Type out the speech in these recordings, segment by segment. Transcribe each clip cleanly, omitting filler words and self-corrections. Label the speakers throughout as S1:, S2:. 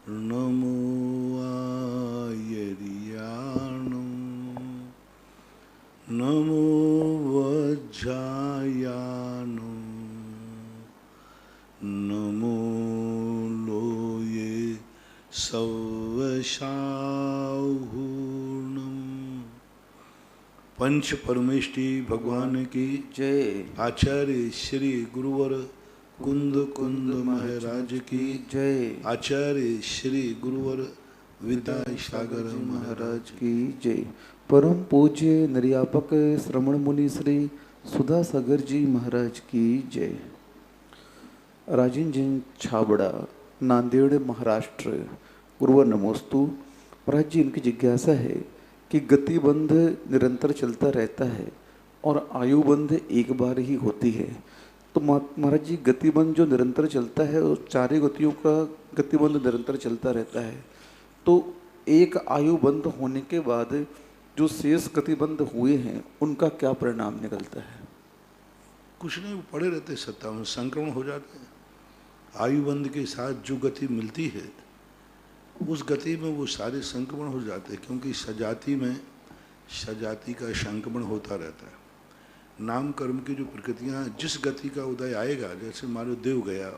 S1: नमो आयर्याणं नमो वज्रायाणं नमो लोये सवशाहूर्णं। पंच परमेष्टि भगवान की
S2: जय।
S1: आचार्य श्री गुरुवर कुंद कुंद महाराज की
S2: जय।
S1: आचार्य श्री गुरुवर विद्या सागर महाराज
S2: की जय। परम पूज्य निर्यापक श्रमण मुनि श्री सुधा सागर जी महाराज की जय। राजन जी छाबड़ा, नांदेड़, महाराष्ट्र। गुरुवर नमोस्तु। महाराज जी, इनकी जिज्ञासा है कि गतिबंध निरंतर चलता रहता है और आयुबंध एक बार ही होती है, तो महाराज जी गतिबंध जो निरंतर चलता है और चारों गतियों का गतिबंध निरंतर चलता रहता है, तो एक आयुबंध होने के बाद जो शेष गतिबंध हुए हैं उनका क्या परिणाम निकलता है?
S1: कुछ नहीं, वो पड़े रहते सत्ता में, संक्रमण हो जाते हैं। आयुबंध के साथ जो गति मिलती है उस गति में वो सारे संक्रमण हो जाते हैं, क्योंकि सजाति में सजाति का संक्रमण होता रहता है। नाम कर्म की जो प्रकृतियाँ जिस गति का उदय आएगा, जैसे मान लो देव गया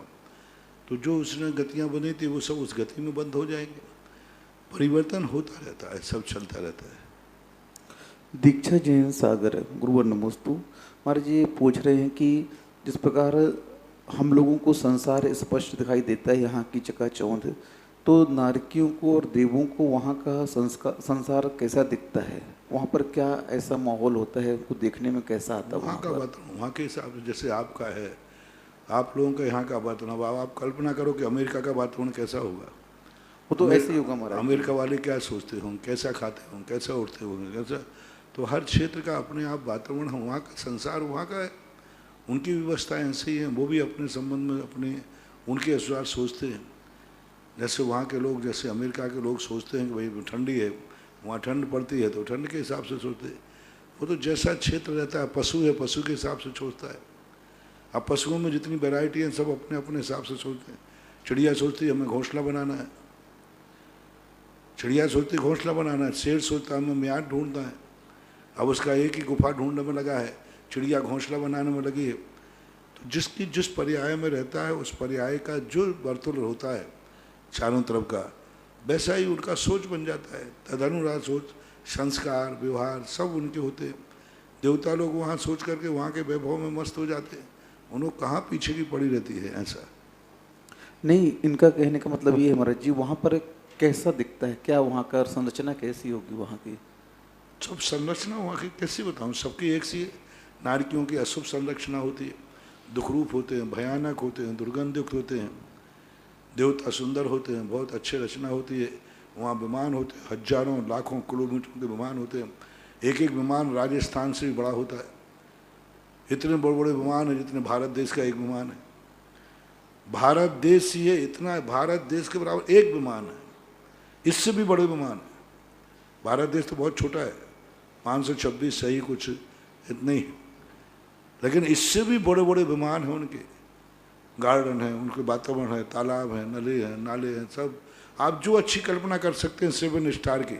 S1: तो जो उसने गतियाँ बनी थी वो सब उस गति में बंद हो जाएंगे। परिवर्तन होता रहता है, सब चलता रहता है।
S2: दीक्षा जैन सागर, गुरुवर नमोस्तु। महाराज जी पूछ रहे हैं कि जिस प्रकार हम लोगों को संसार स्पष्ट दिखाई देता है यहाँ की चकाचौंध, तो नारकियों को और देवों को वहाँ का संसार कैसा दिखता है? वहाँ पर क्या ऐसा माहौल होता है, उनको देखने में कैसा आता है?
S1: वहाँ का वातावरण वहाँ के हिसाब से, जैसे आपका है, आप लोगों का यहाँ का वातावरण, अब आप कल्पना करो कि अमेरिका का वातावरण कैसा होगा।
S2: वो तो ऐसे ही होगा महाराज।
S1: अमेरिका वाले क्या सोचते होंगे, कैसा खाते होंगे, कैसा उठते होंगे, कैसा, तो हर क्षेत्र का अपने आप वातावरण है। वहाँ का संसार वहाँ का है, उनकी व्यवस्थाएं ऐसे ही हैं। वो भी अपने संबंध में अपने उनके अनुसार सोचते हैं। जैसे वहाँ के लोग, जैसे अमेरिका के लोग सोचते हैं कि भाई ठंडी है, वहाँ ठंड पड़ती है तो ठंड के हिसाब से सोचते हैं। वो तो जैसा क्षेत्र रहता है, पशु है, पशु के हिसाब से सोचता है। अब पशुओं में जितनी वैरायटी है सब अपने अपने हिसाब से सोचते हैं। चिड़िया सोचती है हमें घोंसला बनाना है, चिड़िया सोचती है घोंसला बनाना है। शेर सोचता है हमें मियाद ढूंढना है। अब उसका एक ही गुफा ढूंढने में लगा है, चिड़िया घोंसला बनाने में लगी है। तो जिसकी जिस पर्याय में रहता है उस पर्याय का जो वर्तुल होता है चारों तरफ का, वैसा ही उनका सोच बन जाता है। तदनुसार सोच, संस्कार, व्यवहार सब उनके होते हैं। देवता लोग वहाँ सोच करके वहाँ के वैभव में मस्त हो जाते हैं, उन्होंने कहाँ पीछे की पड़ी रहती है। ऐसा
S2: नहीं, इनका कहने का मतलब ये है महाराज जी, वहाँ पर कैसा दिखता है, क्या वहाँ का संरचना कैसी होगी वहाँ की?
S1: सब संरचना वहाँ की कैसी बताऊँ, सबकी एक सी है। नारकियों की अशुभ संरचना होती है, दुखरूप होते हैं, भयानक होते हैं, दुर्गंधयुक्त होते हैं। देवता सुंदर होते हैं, बहुत अच्छी रचना होती है। वहाँ विमान होते हैं, हजारों लाखों किलोमीटर के विमान होते हैं। एक एक विमान राजस्थान से भी बड़ा होता है। इतने बड़े बड़े विमान हैं जितने भारत देश का एक विमान है। भारत देश ही है इतना, भारत देश के बराबर एक विमान है, इससे भी बड़े विमान है। भारत देश तो बहुत छोटा है, 526 सही कुछ इतने ही, लेकिन इससे भी बड़े बड़े विमान हैं उनके। गार्डन है, उनके वातावरण है, तालाब है, नले हैं, नाले हैं, सब आप जो अच्छी कल्पना कर सकते हैं 7 स्टार की।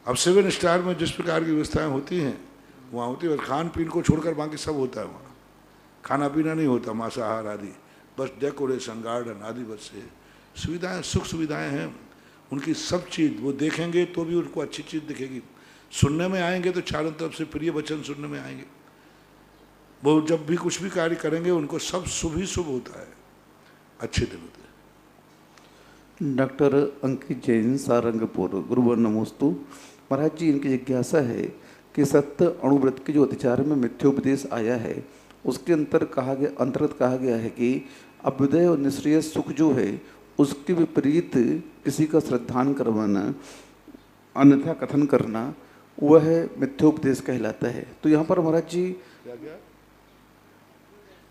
S1: अब 7 स्टार में जिस प्रकार की व्यवस्थाएं होती हैं वहाँ होती है। खान पीन को छोड़कर बाकी सब होता है वहाँ। खाना पीना नहीं होता, मांसाहार आदि, बस डेकोरेशन, गार्डन आदि, बस से सुविधाएं, सुख सुविधाएं हैं उनकी। सब चीज़ वो देखेंगे तो भी उनको अच्छी चीज़ दिखेगी, सुनने में आएंगे तो चारों तरफ से प्रिय वचन सुनने में आएंगे। वो जब भी कुछ भी कार्य करेंगे उनको सब शुभ ही शुभ होता है, अच्छे दिन होते हैं।
S2: डॉक्टर अंकित जैन सारंगपुर, गुरुवर नमोस्तु। महाराज जी, इनकी जिज्ञासा है कि सत्य अणुव्रत के जो अतिचार में मिथ्योपदेश आया है उसके अंतर्गत कहा गया है कि अभ्युदय और निश्रेय सुख जो है उसके विपरीत किसी का श्रद्धान करवाना, अन्यथा कथन करना, वह मिथ्योपदेश कहलाता है। तो यहाँ पर महाराज जी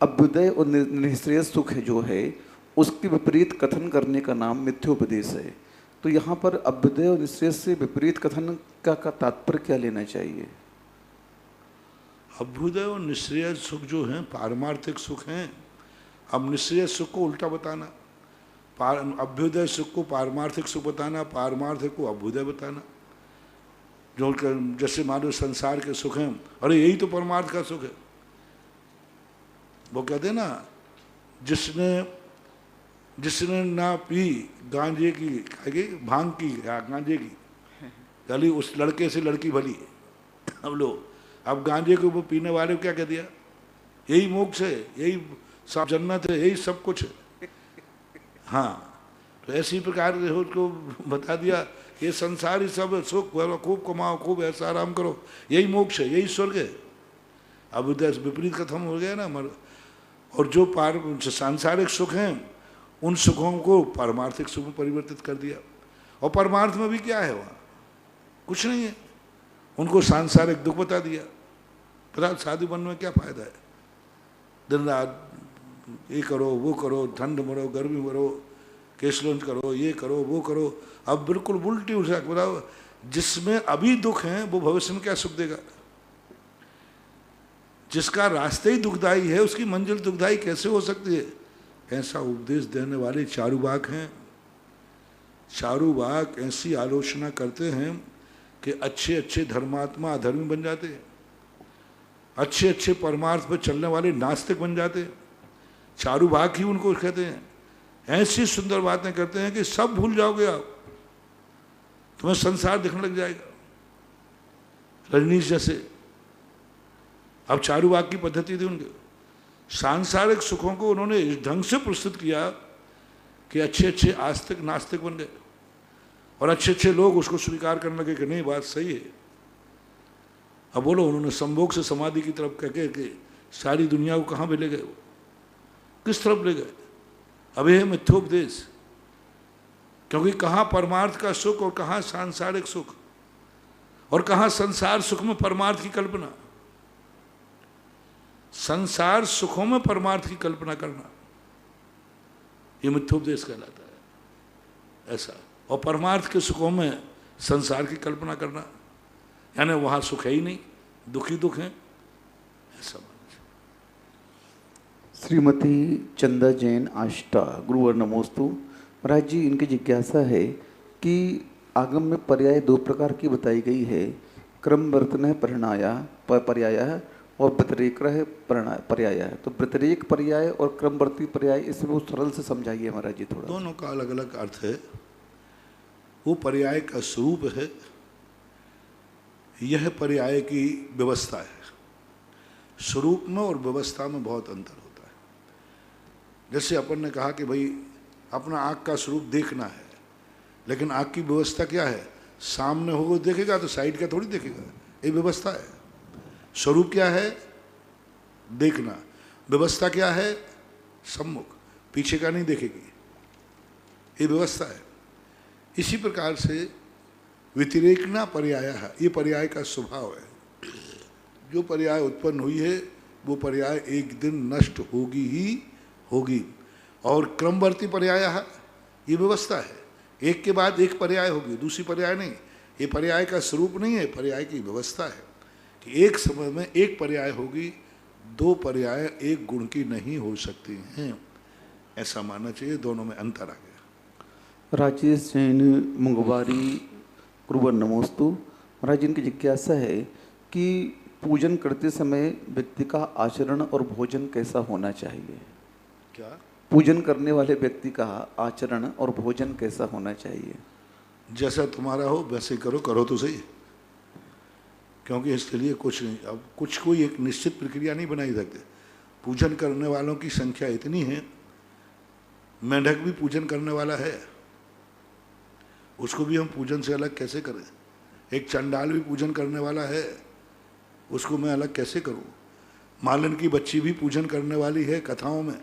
S2: अभ्युदय और निश्रेय सुख है जो है उसके विपरीत कथन करने का नाम मिथ्योपदेश है। तो यहाँ पर अभ्युदय और निश्रेय से विपरीत कथन का तात्पर्य क्या लेना चाहिए?
S1: अभ्युदय और निश्रेय सुख जो हैं पारमार्थिक सुख हैं। अब निश्रेय सुख को उल्टा बताना, अभ्युदय सुख को पारमार्थिक सुख बताना, पारमार्थिक को अभ्युदय बताना। जो जैसे मानो संसार के सुख हैं, अरे यही तो परमार्थ का सुख है। वो कहते हैं ना, जिसने ना पी गांजे की भांग की या गांजे की गली, उस लड़के से लड़की भली। अब गांजे को वो पीने वाले को क्या कह दिया, यही मोक्ष है, यही सब जन्नत है, यही सब कुछ है। हाँ, तो ऐसी प्रकार से उसको बता दिया, ये संसार ही सब है, सुख खूब कमाओ, खूब ऐसा आराम करो, यही मोक्ष है, यही स्वर्ग है। अब उधर विपरीत खत्म हो गया ना। और जो सांसारिक सुख हैं, उन सुखों को पारमार्थिक सुख में परिवर्तित कर दिया। और परमार्थ में भी क्या है, वहाँ कुछ नहीं है। उनको सांसारिक दुख बता दिया। पता साधु बनने में क्या फायदा है, दिन रात ये करो वो करो, ठंड मरो गर्मी मरो, केसलंज करो, ये करो वो करो। अब बिल्कुल उल्टी उठा बताओ, जिसमें अभी दुख है वो भविष्य में क्या सुख देगा। जिसका रास्ते ही दुखदाई है, उसकी मंजिल दुखदाई कैसे हो सकती है। ऐसा उपदेश देने वाले चारुबाग हैं। चारुबाग ऐसी आलोचना करते हैं कि अच्छे अच्छे धर्मात्मा अधर्मी बन जाते हैं, अच्छे अच्छे परमार्थ पर चलने वाले नास्तिक बन जाते हैं। चारुबाग ही उनको कहते हैं। ऐसी सुंदर बातें करते हैं कि सब भूल जाओगे आप, तुम्हें संसार दिखने लग जाएगा, रजनीश जैसे। अब चारुबाग की पद्धति थी उनके। सांसारिक सुखों को उन्होंने इस ढंग से प्रस्तुत किया कि अच्छे अच्छे आस्तिक नास्तिक बन गए, और अच्छे अच्छे लोग उसको स्वीकार करने लगे कि नहीं बात सही है। अब बोलो, उन्होंने संभोग से समाधि की तरफ कह के सारी दुनिया को कहाँ पे ले गए, किस तरफ ले गए। अब यह मिथ्योपदेश, क्योंकि कहाँ परमार्थ का सुख और कहाँ सांसारिक सुख, और कहाँ संसार सुख में परमार्थ की कल्पना। संसार सुखों में परमार्थ की कल्पना करना, ये मिथ्योपदेश कहलाता है। ऐसा, और परमार्थ के सुखों में संसार की कल्पना करना, यानी वहाँ सुख है ही नहीं, दुख ही दुख है, ऐसा।
S2: श्रीमती चंदा जैन आष्टा, गुरुवर नमोस्तु। महाराज जी, इनकी जिज्ञासा है कि आगम में पर्याय दो प्रकार की बताई गई है, क्रमवर्तन पर्याय और व्यतिरेक पर्याय। तो व्यतिरेक पर्याय और क्रमवर्ती पर्याय, इसमें वो सरल से समझाइए महाराज जी थोड़ा।
S1: दोनों का अलग अलग अर्थ है। वो पर्याय का स्वरूप है, यह पर्याय की व्यवस्था है। स्वरूप में और व्यवस्था में बहुत अंतर होता है। जैसे अपन ने कहा कि भाई अपना आँख का स्वरूप देखना है, लेकिन आँख की व्यवस्था क्या है, सामने होगा देखेगा तो साइड का थोड़ी देखेगा, ये व्यवस्था है। स्वरूप क्या है, देखना। व्यवस्था क्या है, सम्मुख, पीछे का नहीं देखेगी, ये व्यवस्था है। इसी प्रकार से व्यतिरेकना पर्याय है, ये पर्याय का स्वभाव है। जो पर्याय उत्पन्न हुई है वो पर्याय एक दिन नष्ट होगी ही होगी। और क्रमवर्ती पर्याय है, ये व्यवस्था है, एक के बाद एक पर्याय होगी, दूसरी पर्याय नहीं। ये पर्याय का स्वरूप नहीं है, पर्याय की व्यवस्था है कि एक समय में एक पर्याय होगी, दो पर्याय एक गुण की नहीं हो सकती हैं, ऐसा मानना चाहिए। दोनों में अंतर आ गया।
S2: राजेश जैन मुंगवारी, गुरुवर नमोस्तु। महाराज, इनकी जिज्ञासा है कि पूजन करते समय व्यक्ति का आचरण और भोजन कैसा होना चाहिए।
S1: क्या?
S2: पूजन करने वाले व्यक्ति का आचरण और भोजन कैसा होना चाहिए।
S1: जैसा तुम्हारा हो वैसे करो, करो तो सही, क्योंकि इसके लिए कुछ नहीं। अब कुछ कोई एक निश्चित प्रक्रिया नहीं बनाई सकते। पूजन करने वालों की संख्या इतनी है, मेंढक भी पूजन करने वाला है, उसको भी हम पूजन से अलग कैसे करें। एक चंडाल भी पूजन करने वाला है, उसको मैं अलग कैसे करूं। मालन की बच्ची भी पूजन करने वाली है कथाओं में,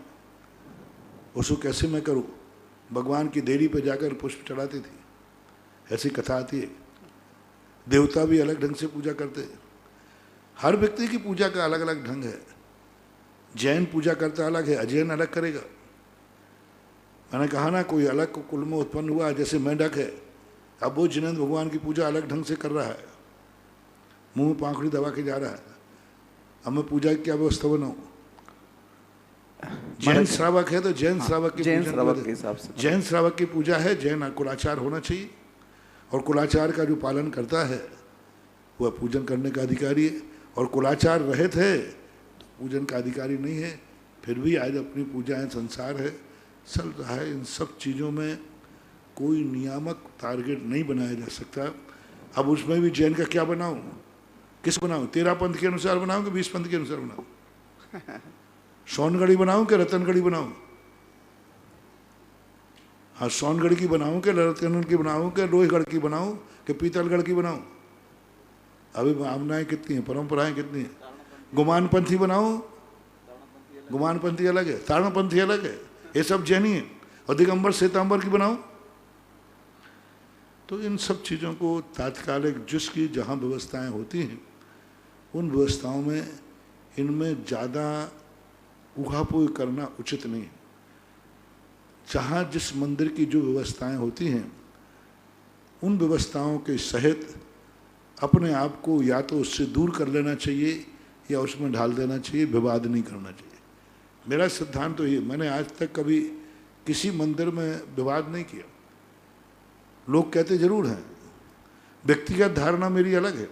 S1: उसको कैसे मैं करूं। भगवान की देरी पे जाकर पुष्प चढ़ाती थी, ऐसी कथा आती है। देवता भी अलग ढंग से पूजा करते हैं। हर व्यक्ति की पूजा का अलग अलग ढंग है। जैन पूजा करता अलग है, अजैन अलग करेगा। मैंने कहा ना, कोई अलग कुल में उत्पन्न हुआ, जैसे मेंढक है, अब वो जिनेंद्र भगवान की पूजा अलग ढंग से कर रहा है, मुंह में पाखड़ी दबा के जा रहा है। अब मैं पूजा की क्या व्यवस्था बनाऊँ। जैन श्रावक है तो जैन श्रावक की
S2: जैन
S1: पूजन
S2: श्रावक के हिसाब से
S1: जैन श्रावक की पूजा है, जैन कुलाचार होना चाहिए, और कुलाचार का जो पालन करता है वह पूजन करने का अधिकारी है, और कुलाचार रहित है तो पूजन का अधिकारी नहीं है। फिर भी आज अपनी पूजाएं संसार है चल रहा है, इन सब चीज़ों में कोई नियामक टारगेट नहीं बनाया जा सकता। अब उसमें भी जैन का क्या बनाऊं, किस बनाऊं, 13 पंथ के अनुसार बनाऊं कि 20 पंथ के अनुसार बनाऊं, सोनगढ़ी बनाऊं कि रतनगढ़ी बनाऊं, हाँ सोनगढ़ की बनाऊं कि रतनगढ़ की बनाऊं कि लोहगढ़ की बनाऊं कि पीतलगढ़ की बनाऊं। अभी भावनाएं कितनी हैं, परंपराएं कितनी हैं। गुमानपंथी बनाऊं, गुमानपंथी अलग है, तारणपंथी अलग है, ये सब जैनी है, और दिगंबर श्वेतांबर की बनाऊं। तो इन सब चीज़ों को तात्कालिक जिसकी जहाँ व्यवस्थाएं होती हैं उन व्यवस्थाओं में इनमें ज़्यादा उहापोह करना उचित नहीं है। जहाँ जिस मंदिर की जो व्यवस्थाएं होती हैं उन व्यवस्थाओं के सहित अपने आप को या तो उससे दूर कर लेना चाहिए या उसमें ढाल देना चाहिए, विवाद नहीं करना चाहिए। मेरा सिद्धांत तो ये, मैंने आज तक कभी किसी मंदिर में विवाद नहीं किया। लोग कहते जरूर हैं, व्यक्तिगत धारणा मेरी अलग है,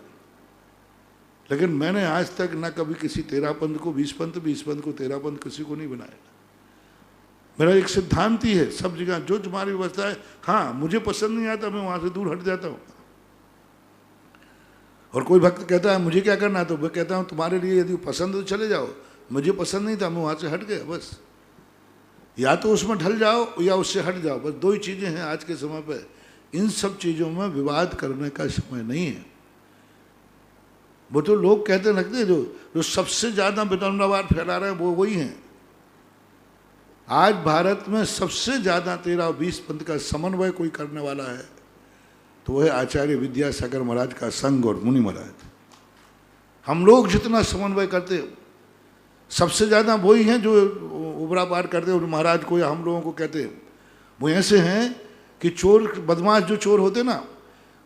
S1: लेकिन मैंने आज तक ना कभी किसी 13 पंथ को 20 पंथ, 20 पंथ को 13 पंथ किसी को नहीं बनाया। मेरा एक सिद्धांत ही है, सब जगह जो तुम्हारी व्यवस्था है, हाँ मुझे पसंद नहीं आता मैं वहां से दूर हट जाता हूँ। और कोई भक्त कहता है मुझे क्या करना है, तो मैं कहता हूँ तुम्हारे लिए यदि पसंद है तो चले जाओ, मुझे पसंद नहीं था मैं वहां से हट गया। बस या तो उसमें ढल जाओ या उससे हट जाओ, बस दो ही चीजें हैं आज के समय पर। इन सब चीजों में विवाद करने का समय नहीं है। वो तो लोग कहते लगते हैं जो सबसे ज्यादा वितंडवाद फैला रहे हैं वो वही हैं। आज भारत में सबसे ज्यादा 13 और 20 पंथ का समन्वय कोई करने वाला है तो वह आचार्य विद्यासागर महाराज का संघ और मुनि महाराज। हम लोग जितना समन्वय करते सबसे ज्यादा वही हैं जो उबरा पार करते और महाराज को या हम लोगों को कहते हैं। वो ऐसे हैं कि चोर बदमाश जो चोर होते ना,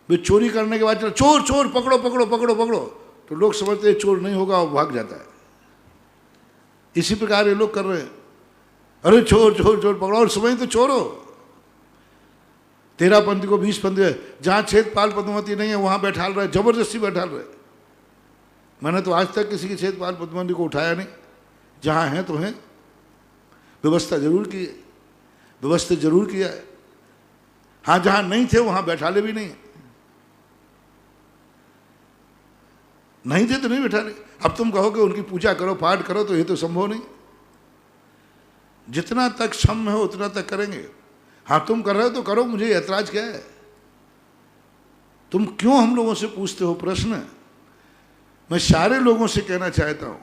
S1: वे चोरी करने के बाद चोर चोर पकड़ो पकड़ो पकड़ो पकड़ो, तो लोग समझते हैं चोर नहीं होगा वो भाग जाता है। इसी प्रकार ये लोग कर रहे हैं, अरे चोर चोर चोर पकड़ो, और समझ तो चोर हो। 13 पंथी को 20 पंथी है, जहाँ छेदपाल पद्मावती नहीं है वहां बैठाल रहे, जबरदस्ती बैठाल रहे। मैंने तो आज तक किसी की छेदपाल पद्मावती को उठाया नहीं, जहाँ हैं तो हैं। व्यवस्था जरूर की है, व्यवस्था जरूर किया है, हाँ जहां नहीं थे वहां बैठाले भी नहीं, नहीं थे तो नहीं बैठाले। अब तुम कहोगे उनकी पूजा करो पाठ करो, तो ये तो संभव नहीं। जितना तक क्षम है उतना तक करेंगे। हाँ तुम कर रहे हो तो करो, मुझे ऐतराज क्या है। तुम क्यों हम लोगों से पूछते हो प्रश्न। मैं सारे लोगों से कहना चाहता हूं,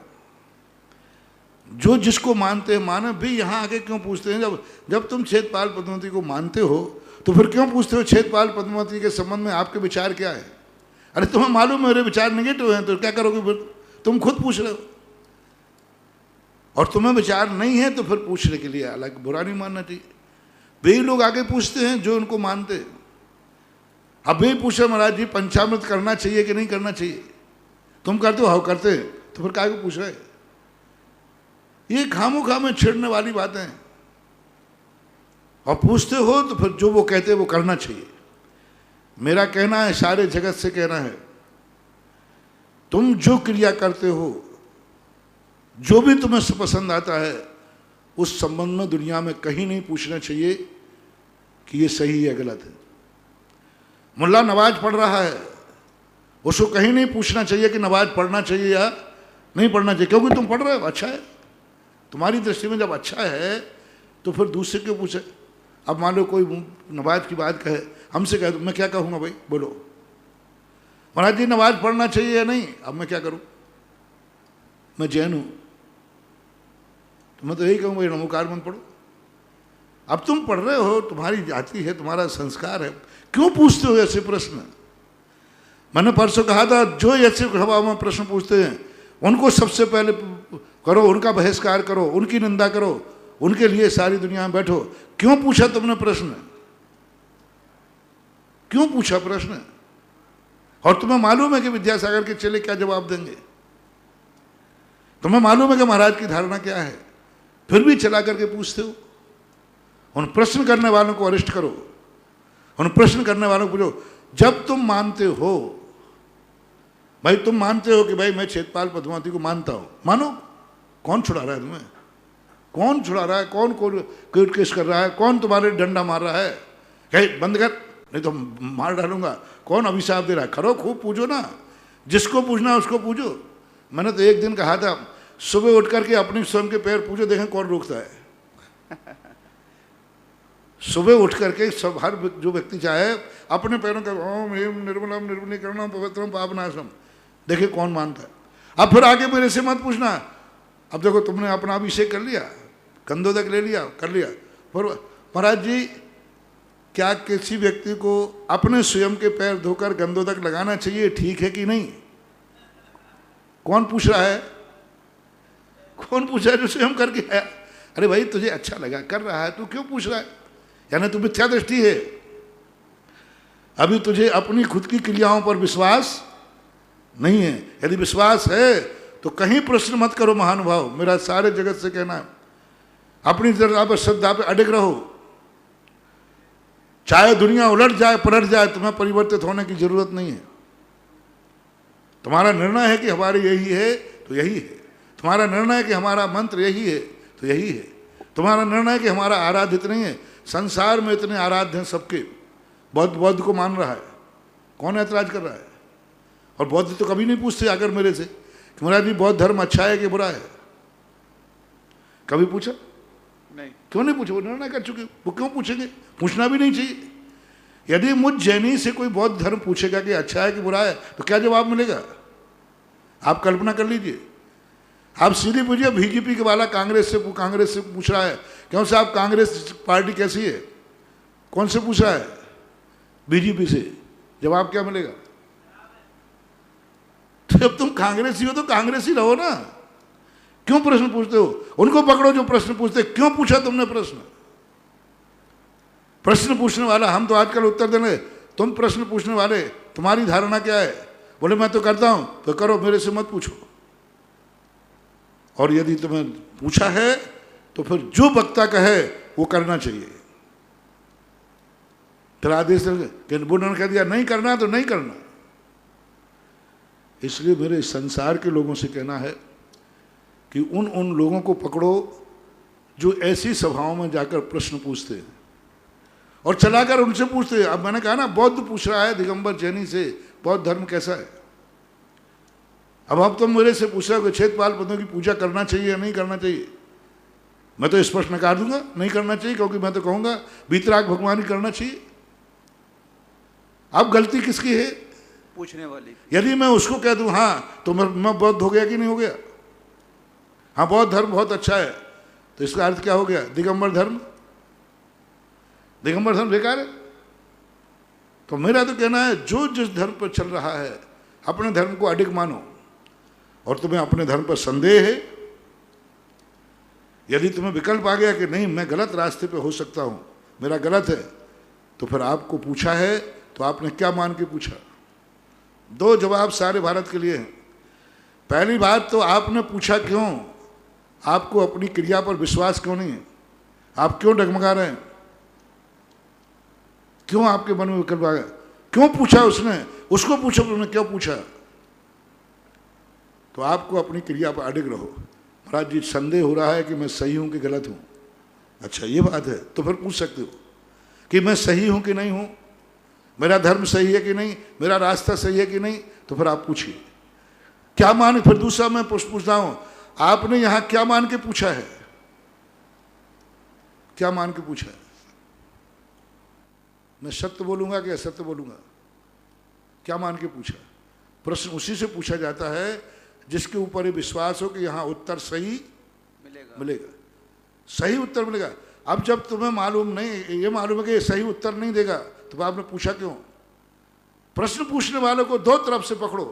S1: जो जिसको मानते हैं माने भी, यहां आके क्यों पूछते हैं। जब तुम छेदपाल पद्मावती को मानते हो तो फिर क्यों पूछते हो छेदपाल पद्मावती के संबंध में आपके विचार क्या है। अरे तुम्हें मालूम है मेरे विचार नेगेटिव हैं तो क्या करोगे फिर। तुम खुद पूछ रहे हो, और तुम्हें विचार नहीं है तो फिर पूछने के लिए अलग बुरा नहीं मानना चाहिए। वे लोग आगे पूछते हैं जो उनको मानते हैं। अब वे पूछे महाराज जी पंचामृत करना चाहिए कि नहीं करना चाहिए, तुम करते हो, हाँ करते हैं, तो फिर काय को पूछ रहे। ये खामो खामे छिड़ने वाली बातें हैं। और पूछते हो तो फिर जो वो कहते हैं वो करना चाहिए। मेरा कहना है, सारे जगत से कहना है, तुम जो क्रिया करते हो, जो भी तुम्हें पसंद आता है, उस संबंध में दुनिया में कहीं नहीं पूछना चाहिए कि ये सही है गलत है। मुल्ला नमाज पढ़ रहा है, उसको कहीं नहीं पूछना चाहिए कि नमाज पढ़ना चाहिए या नहीं पढ़ना चाहिए, क्योंकि तुम पढ़ रहे हो, अच्छा है। तुम्हारी दृष्टि में जब अच्छा है तो फिर दूसरे क्यों पूछे। अब मान लो कोई नमाज की बात कहे, हमसे कहे तो मैं क्या कहूँगा, भाई बोलो महाराज जी नमाज पढ़ना चाहिए या नहीं। अब मैं क्या करूँ, मैं जैन हूँ तो मैं तो यही कहूँगा नमोकार मंत्र पढ़ो। अब तुम पढ़ रहे हो, तुम्हारी जाति है, तुम्हारा संस्कार है, क्यों पूछते हो ऐसे प्रश्न। मैंने परसों कहा था, जो ऐसे सभा में प्रश्न पूछते हैं उनको सबसे पहले करो, उनका बहिष्कार करो, उनकी निंदा करो, उनके लिए सारी दुनिया में बैठो। क्यों पूछा तुमने प्रश्न, क्यों पूछा प्रश्न। और तुम्हें मालूम है कि विद्यासागर के चेले क्या जवाब देंगे, तुम्हें मालूम है कि महाराज की धारणा क्या है। फिर भी चला करके पूछते हो। उन प्रश्न करने वालों को अरेस्ट करो, उन प्रश्न करने वालों को पूछो। जब तुम मानते हो, भाई तुम मानते हो कि भाई मैं छेदपाल पद्मावती को मानता हूं, मानो। कौन छुड़ा रहा है तुम्हें? कौन छुड़ा रहा है? कौन कोर्ट केस कर रहा है? कौन तुम्हारे डंडा मार रहा है? कहे बंद कर, नहीं तो मार डालूंगा। कौन अभिशाप दे रहा है? करो, खूब पूछो ना, जिसको पूछना है उसको पूछो। मैंने तो एक दिन कहा था, सुबह उठ करके अपने स्वयं के पैर पूछो, देखें कौन रोकता है। सुबह उठ करके सब, हर जो व्यक्ति चाहे अपने पैरों का ओम ह्रीम निर्मलम निर्मलीकरणम पवित्रम पापनाशम, देखिए कौन मानता है। अब फिर आगे मेरे से मत पूछना। अब देखो तुमने अपना अभिषेक कर लिया, गंधोदक ले लिया, कर लिया, फिर महाराज जी क्या किसी व्यक्ति को अपने स्वयं के पैर धोकर गंधोदक लगाना चाहिए, ठीक है कि नहीं? कौन पूछ रहा है? कौन पूछ रहा है जो स्वयं करके आया? अरे भाई तुझे अच्छा लगा, कर रहा है, तू क्यों पूछ रहा है? यानी तू मिथ्या दृष्टि है। अभी तुझे अपनी खुद की क्रियाओं पर विश्वास नहीं है। यदि विश्वास है तो कहीं प्रश्न मत करो महानुभाव, मेरा सारे जगत से कहना है। अपनी दृढ़ता पर, श्रद्धा पर अडिग रहो। चाहे दुनिया उलट जाए पलट जाए, तुम्हें परिवर्तित होने की जरूरत नहीं है। तुम्हारा निर्णय है कि हमारी यही है तो यही है। तुम्हारा निर्णय है कि हमारा मंत्र यही है तो यही है। तुम्हारा निर्णय है कि हमारा आराधित नहीं है। संसार में इतने आराध्य हैं सबके। बौद्ध को मान रहा है, कौन ऐतराज कर रहा है? और बौद्ध तो कभी नहीं पूछते आकर मेरे से कि महाराज जी बौद्ध धर्म अच्छा है कि बुरा है। कभी पूछा?
S2: नहीं।
S1: क्यों नहीं पूछे? वो निर्णय कर चुके, वो क्यों पूछेंगे? पूछना भी नहीं चाहिए। यदि मुझ जैनी से कोई बौद्ध धर्म पूछेगा कि अच्छा है कि बुरा है, तो क्या जवाब मिलेगा? आप कल्पना कर लीजिए। आप सीधी पूछिए, बीजेपी के वाला कांग्रेस से पूछ रहा है, क्यों साहब कांग्रेस पार्टी कैसी है? कौन से पूछ रहा है? बीजेपी से। जवाब क्या मिलेगा? तो जब तुम कांग्रेसी हो तो कांग्रेसी रहो ना। क्यों प्रश्न पूछते हो? उनको पकड़ो जो प्रश्न पूछते। क्यों पूछा तुमने प्रश्न? प्रश्न पूछने वाला हम तो आजकल उत्तर देने, तुम प्रश्न पूछने वाले, तुम्हारी धारणा क्या है? बोले मैं तो करता हूं, तो करो, मेरे से मत पूछो। और यदि तुम्हें पूछा है तो फिर जो वक्ता कहे वो करना चाहिए। फिर आदेश बुढ़ कह दिया नहीं करना तो नहीं करना। इसलिए मेरे संसार के लोगों से कहना है कि उन लोगों को पकड़ो जो ऐसी सभाओं में जाकर प्रश्न पूछते हैं और चलाकर उनसे पूछते हैं। अब मैंने कहा ना, बौद्ध पूछ रहा है दिगंबर जैनी से बौद्ध धर्म कैसा है। अब तुम मेरे से पूछ रहे हो कि छेदपाल पद्मों की पूजा करना चाहिए या नहीं करना चाहिए। मैं तो स्पष्ट नकार दूंगा, नहीं करना चाहिए, क्योंकि मैं तो कहूंगा वीतराग भगवान ही करना चाहिए। अब गलती किसकी है?
S2: पूछने वाली।
S1: यदि मैं उसको कह दूं हाँ तो मैं बौद्ध हो गया कि नहीं हो गया? हाँ बौद्ध धर्म बहुत अच्छा है, तो इसका अर्थ क्या हो गया? दिगंबर धर्म बेकार है। तो मेरा तो कहना है जो जिस धर्म पर चल रहा है अपने धर्म को अडिग मानो। और तुम्हें अपने धर्म पर संदेह है, यदि तुम्हें विकल्प आ गया कि नहीं मैं गलत रास्ते पे हो सकता हूं, मेरा गलत है, तो फिर आपको पूछा है तो आपने क्या मान के पूछा? दो जवाब सारे भारत के लिए हैं। पहली बात तो आपने पूछा क्यों? आपको अपनी क्रिया पर विश्वास क्यों नहीं है? आप क्यों डगमगा रहे हैं? क्यों आपके मन में विकल्प आ गया? क्यों पूछा उसने? उसको पूछो उसने क्यों पूछा। तो आपको अपनी क्रिया पर अडिग रहो। महाराज जी संदेह हो रहा है कि मैं सही हूं कि गलत हूं। अच्छा ये बात है, तो फिर पूछ सकते हो कि मैं सही हूं कि नहीं हूं, मेरा धर्म सही है कि नहीं, मेरा रास्ता सही है कि नहीं। तो फिर आप पूछिए क्या मान। फिर दूसरा मैं पूछता हूं, आपने यहां क्या मान के पूछा है? क्या मान के पूछा है? मैं सत्य बोलूंगा कि असत्य बोलूंगा? क्या मान के पूछा? प्रश्न उसी से पूछा जाता है जिसके ऊपर ये विश्वास हो कि यहां उत्तर सही मिलेगा, सही उत्तर मिलेगा। अब जब तुम्हें मालूम नहीं, ये मालूम है कि ये सही उत्तर नहीं देगा, तो आपने पूछा क्यों? प्रश्न पूछने वालों को दो तरफ से पकड़ो।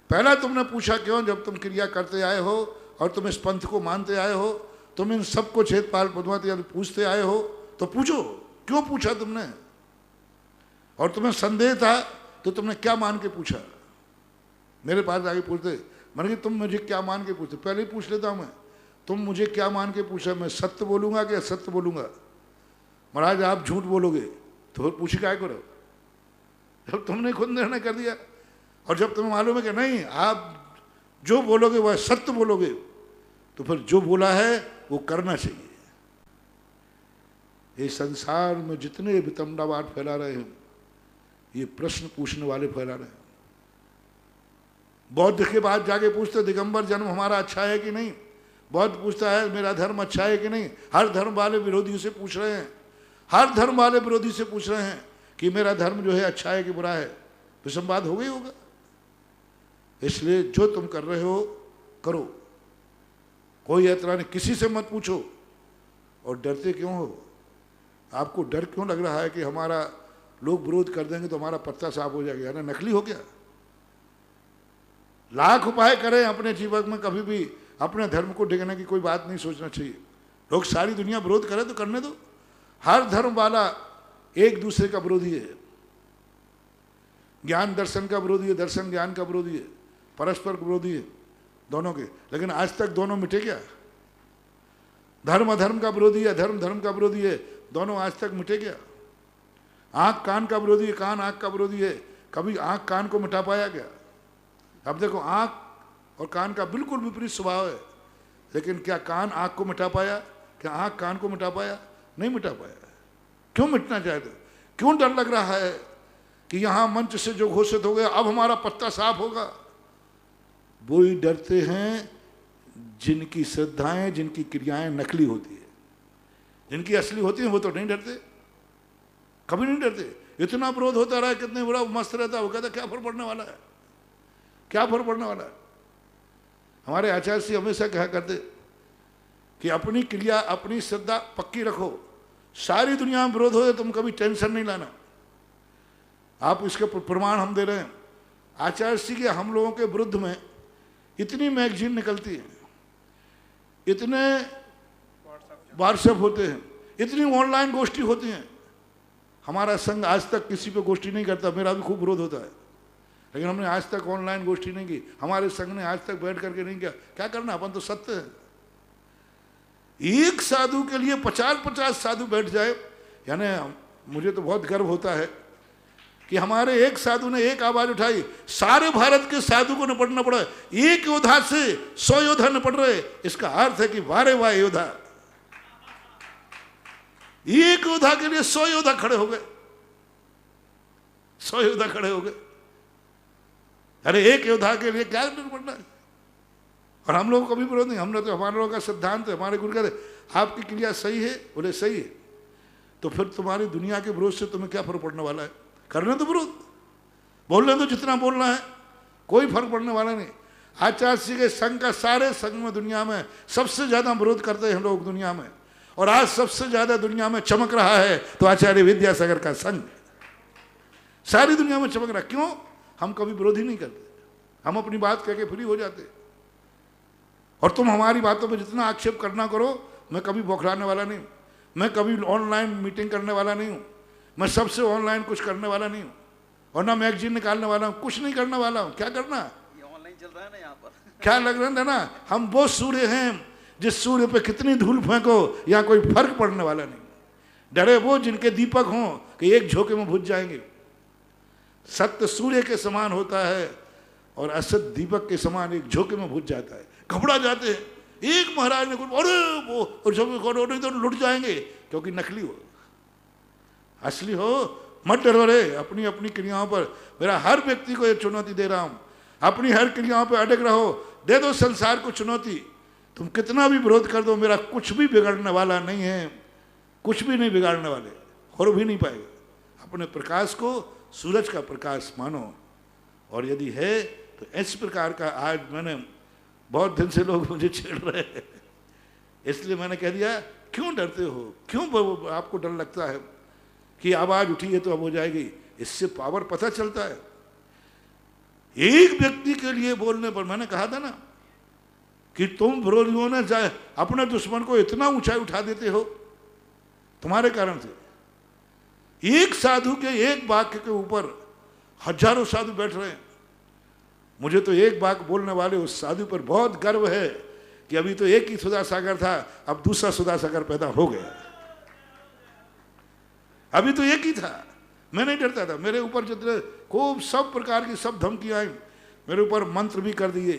S1: पहला तुमने पूछा क्यों? जब तुम क्रिया करते आए हो और तुम इस पंथ को मानते आए हो, तुम इन सबको छेदपाल पद्मावती पूछते आए हो, तो पूछो क्यों पूछा तुमने। और तुम्हें संदेह था तो तुमने क्या मान के पूछा? मेरे पास आगे पूछते, मैंने कि तुम मुझे क्या मान के पूछते? पहले ही पूछ लेता हूं मैं, तुम मुझे क्या मान के पूछा, मैं सत्य बोलूंगा कि असत्य बोलूंगा? महाराज आप झूठ बोलोगे तो फिर पूछ क्या करो? जब तुमने खुद निर्णय कर दिया और जब तुम्हें मालूम है कि नहीं आप जो बोलोगे वह सत्य बोलोगे, तो फिर जो बोला है वो करना चाहिए। ये संसार में जितने वितंडावाद फैला रहे हैं, ये प्रश्न पूछने वाले फैला रहे हैं। बौद्ध के बाद जाके पूछते दिगंबर जन्म हमारा अच्छा है कि नहीं, बौद्ध पूछता है मेरा धर्म अच्छा है कि नहीं। हर धर्म वाले विरोधियों से पूछ रहे हैं, हर धर्म वाले विरोधी से पूछ रहे हैं कि मेरा धर्म जो है अच्छा है कि बुरा है। तो संवाद हो गई होगा। इसलिए जो तुम कर रहे हो करो, कोई ऐतराज नहीं, किसी से मत पूछो। और डरते क्यों हो? आपको डर क्यों लग रहा है कि हमारा लोग विरोध कर देंगे तो हमारा पत्ता साफ हो जाएगा? यानी नकली हो क्या? लाख उपाय करें अपने जीवन में, कभी भी अपने धर्म को ढकने की कोई बात नहीं सोचना चाहिए। लोग सारी दुनिया विरोध करे तो करने दो। हर धर्म वाला एक दूसरे का विरोधी है। ज्ञान दर्शन का विरोधी है, दर्शन ज्ञान का विरोधी है, परस्पर विरोधी है दोनों के। लेकिन आज तक दोनों मिटे क्या? धर्म अधर्म का विरोधी है, धर्म धर्म का विरोधी है, दोनों आज तक मिटे क्या? आंख कान का विरोधी है, कान आंख का विरोधी है, कभी आंख कान को मिटा पाया क्या? अब देखो आंख और कान का बिल्कुल विपरीत स्वभाव है, लेकिन क्या कान आंख को मिटा पाया? क्या आंख कान को मिटा पाया? नहीं मिटा पाया। क्यों मिटना चाहते? क्यों डर लग रहा है कि यहां मंच से जो घोषित हो गया अब हमारा पत्ता साफ होगा? वो ही डरते हैं जिनकी श्रद्धाएं, जिनकी क्रियाएं नकली होती है। जिनकी असली होती है वो तो नहीं डरते, कभी नहीं डरते। इतना विरोध होता रहा, कितने बड़ा मस्त रहता है, वो कहता क्या फर्क पड़ने वाला है, क्या फर्क पड़ने वाला है। हमारे आचार्य जी हमेशा कहा करते कि अपनी क्रिया अपनी श्रद्धा पक्की रखो, सारी दुनिया में विरोध हो तुम कभी टेंशन नहीं लाना। आप इसके प्रमाण हम दे रहे हैं। आचार्य जी के हम लोगों के विरुद्ध में इतनी मैगजीन निकलती है, इतने व्हाट्सएप होते हैं, इतनी ऑनलाइन गोष्ठी होती हैं। हमारा संघ आज तक किसी पे गोष्ठी नहीं करता, मेरा भी खूब विरोध होता है, लेकिन हमने आज तक ऑनलाइन गोष्ठी नहीं की। हमारे संघ ने आज तक बैठ करके नहीं किया। क्या करना, अपन तो सत्य है। एक साधु के लिए 50-50 साधु बैठ जाए, यानी मुझे तो बहुत गर्व होता है कि हमारे एक साधु ने एक आवाज उठाई, सारे भारत के साधु को निपटना पड़ा। एक योद्धा से 100 योद्धा निपट रहे, इसका अर्थ है कि वारे वाह योद्धा। एक योद्धा के लिए 100 योद्धा खड़े हो गए, 100 योद्धा खड़े हो गए। अरे एक योद्धा के लिए क्या निपटना है? और हम लोगों को कभी विरोध नहीं। हमने तो, हमारे लोगों का सिद्धांत है, हमारे गुरु कहते आपकी क्रिया सही है, बोले सही है, तो फिर तुम्हारी दुनिया के विरोध से तुम्हें क्या फर्क पड़ने वाला है? करने तो विरोध, बोलने तो जितना बोलना है, कोई फर्क पड़ने वाला नहीं। आचार्य जी के संघ का सारे संघ में दुनिया में सबसे ज्यादा विरोध करते हैं लोग दुनिया में, और आज सबसे ज्यादा दुनिया में चमक रहा है तो आचार्य विद्यासागर का संघ सारी दुनिया में चमक रहा। क्यों? हम कभी विरोध ही नहीं करते, हम अपनी बात कह के फ्री हो जाते। और तुम हमारी बातों पर जितना आक्षेप करना करो, मैं कभी बौखलाने वाला नहीं हूं, मैं कभी ऑनलाइन मीटिंग करने वाला नहीं हूं, मैं सबसे ऑनलाइन कुछ करने वाला नहीं हूं, और ना मैगजीन निकालने वाला हूं, कुछ नहीं करने वाला हूं। क्या करना,
S3: ये ऑनलाइन चल रहा है ना यहाँ पर।
S1: क्या लग रहा है ना, हम वो सूर्य हैं जिस सूर्य पे कितनी धूल फेंको यहाँ कोई फर्क पड़ने वाला नहीं। डरे वो जिनके दीपक हों कि एक झोंके में बुझ जाएंगे। सत्य सूर्य के समान होता है और असत दीपक के समान एक झोंके में बुझ जाता है। घबरा जाते हैं, एक महाराज ने कुछ, अरे वो, और सब तो लुट जाएंगे, क्योंकि नकली हो। असली हो मत डरो रे, अपनी अपनी क्रियाओं पर। मेरा हर व्यक्ति को ये चुनौती दे रहा हूं, अपनी हर क्रियाओं पर अटक रहो, दे दो संसार को चुनौती। तुम कितना भी विरोध कर दो, मेरा कुछ भी बिगड़ने वाला नहीं है, कुछ भी नहीं बिगाड़ने वाले, हो भी नहीं पाएगा। अपने प्रकाश को सूरज का प्रकाश मानो, और यदि है तो इस प्रकार का। आज मैंने बहुत दिन से लोग मुझे छेड़ रहे हैं, इसलिए मैंने कह दिया क्यों डरते हो, क्यों आपको डर लगता है कि आवाज उठी है तो अब हो जाएगी। इससे पावर पता चलता है। एक व्यक्ति के लिए बोलने पर, मैंने कहा था ना कि तुम विरोधियों ने जाए अपने दुश्मन को इतना ऊंचाई उठा देते हो, तुम्हारे कारण से। एक साधु के एक वाक्य के ऊपर हजारों साधु बैठ रहे हैं। मुझे तो एक बात बोलने वाले उस साधु पर बहुत गर्व है कि अभी तो एक ही सुधा सागर था, अब दूसरा सुधा सागर पैदा हो गया। अभी तो एक ही था। मैं नहीं डरता था। मेरे ऊपर जितने खूब सब प्रकार की सब धमकियां आई, मेरे ऊपर मंत्र भी कर दिए,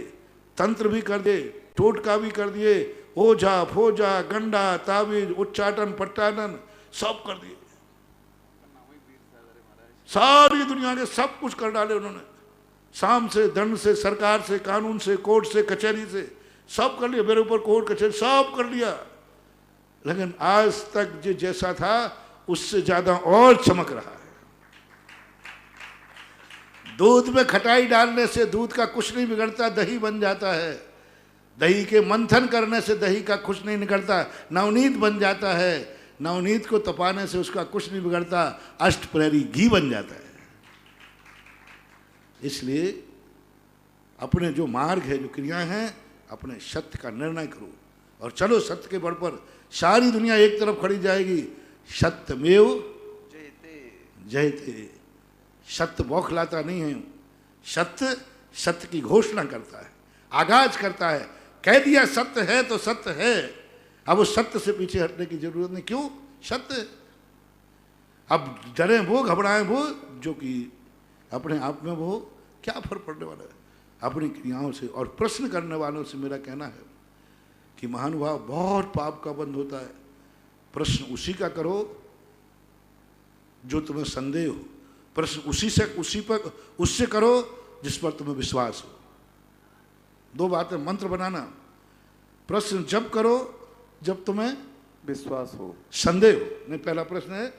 S1: तंत्र भी कर दिए, टोटका भी कर दिए, ओझा फोजा गंडा ताबीज उच्चाटन पट्टाटन सब कर दिए। सारी दुनिया के सब कुछ कर डाले उन्होंने। साम से, दंड से, सरकार से, कानून से, कोर्ट से, कचहरी से, सब कर लिया। मेरे ऊपर कोर्ट कचहरी सब कर लिया। लेकिन आज तक जो जैसा था उससे ज्यादा और चमक रहा है। दूध में खटाई डालने से दूध का कुछ नहीं बिगड़ता, दही बन जाता है। दही के मंथन करने से दही का कुछ नहीं निकलता, नवनीत बन जाता है। नवनीत को तपाने से उसका कुछ नहीं बिगड़ता, अष्टप्रहरी घी बन जाता है। इसलिए अपने जो मार्ग है, जो क्रियाएं हैं, अपने सत्य का निर्णय करो और चलो सत्य के बल पर। सारी दुनिया एक तरफ खड़ी जाएगी, सत्यमेव जयते। सत्य बौखलाता नहीं है, सत्य सत्य की घोषणा करता है, आगाज करता है। कह दिया सत्य है तो सत्य है, अब उस सत्य से पीछे हटने की जरूरत नहीं। क्यों? सत्य। अब डरे वो, घबराएं वो, जो कि अपने आप में वो क्या फर्क पड़ने वाला है। अपनी क्रियाओं से और प्रश्न करने वालों से मेरा कहना है कि महानुभाव, बहुत पाप का बंध होता है। प्रश्न उसी का करो जो तुम्हें संदेह हो। प्रश्न उससे करो जिस पर तुम्हें विश्वास हो। दो बातें मंत्र बनाना। प्रश्न जब करो जब तुम्हें
S2: विश्वास हो,
S1: संदेह हो। नहीं, पहला प्रश्न है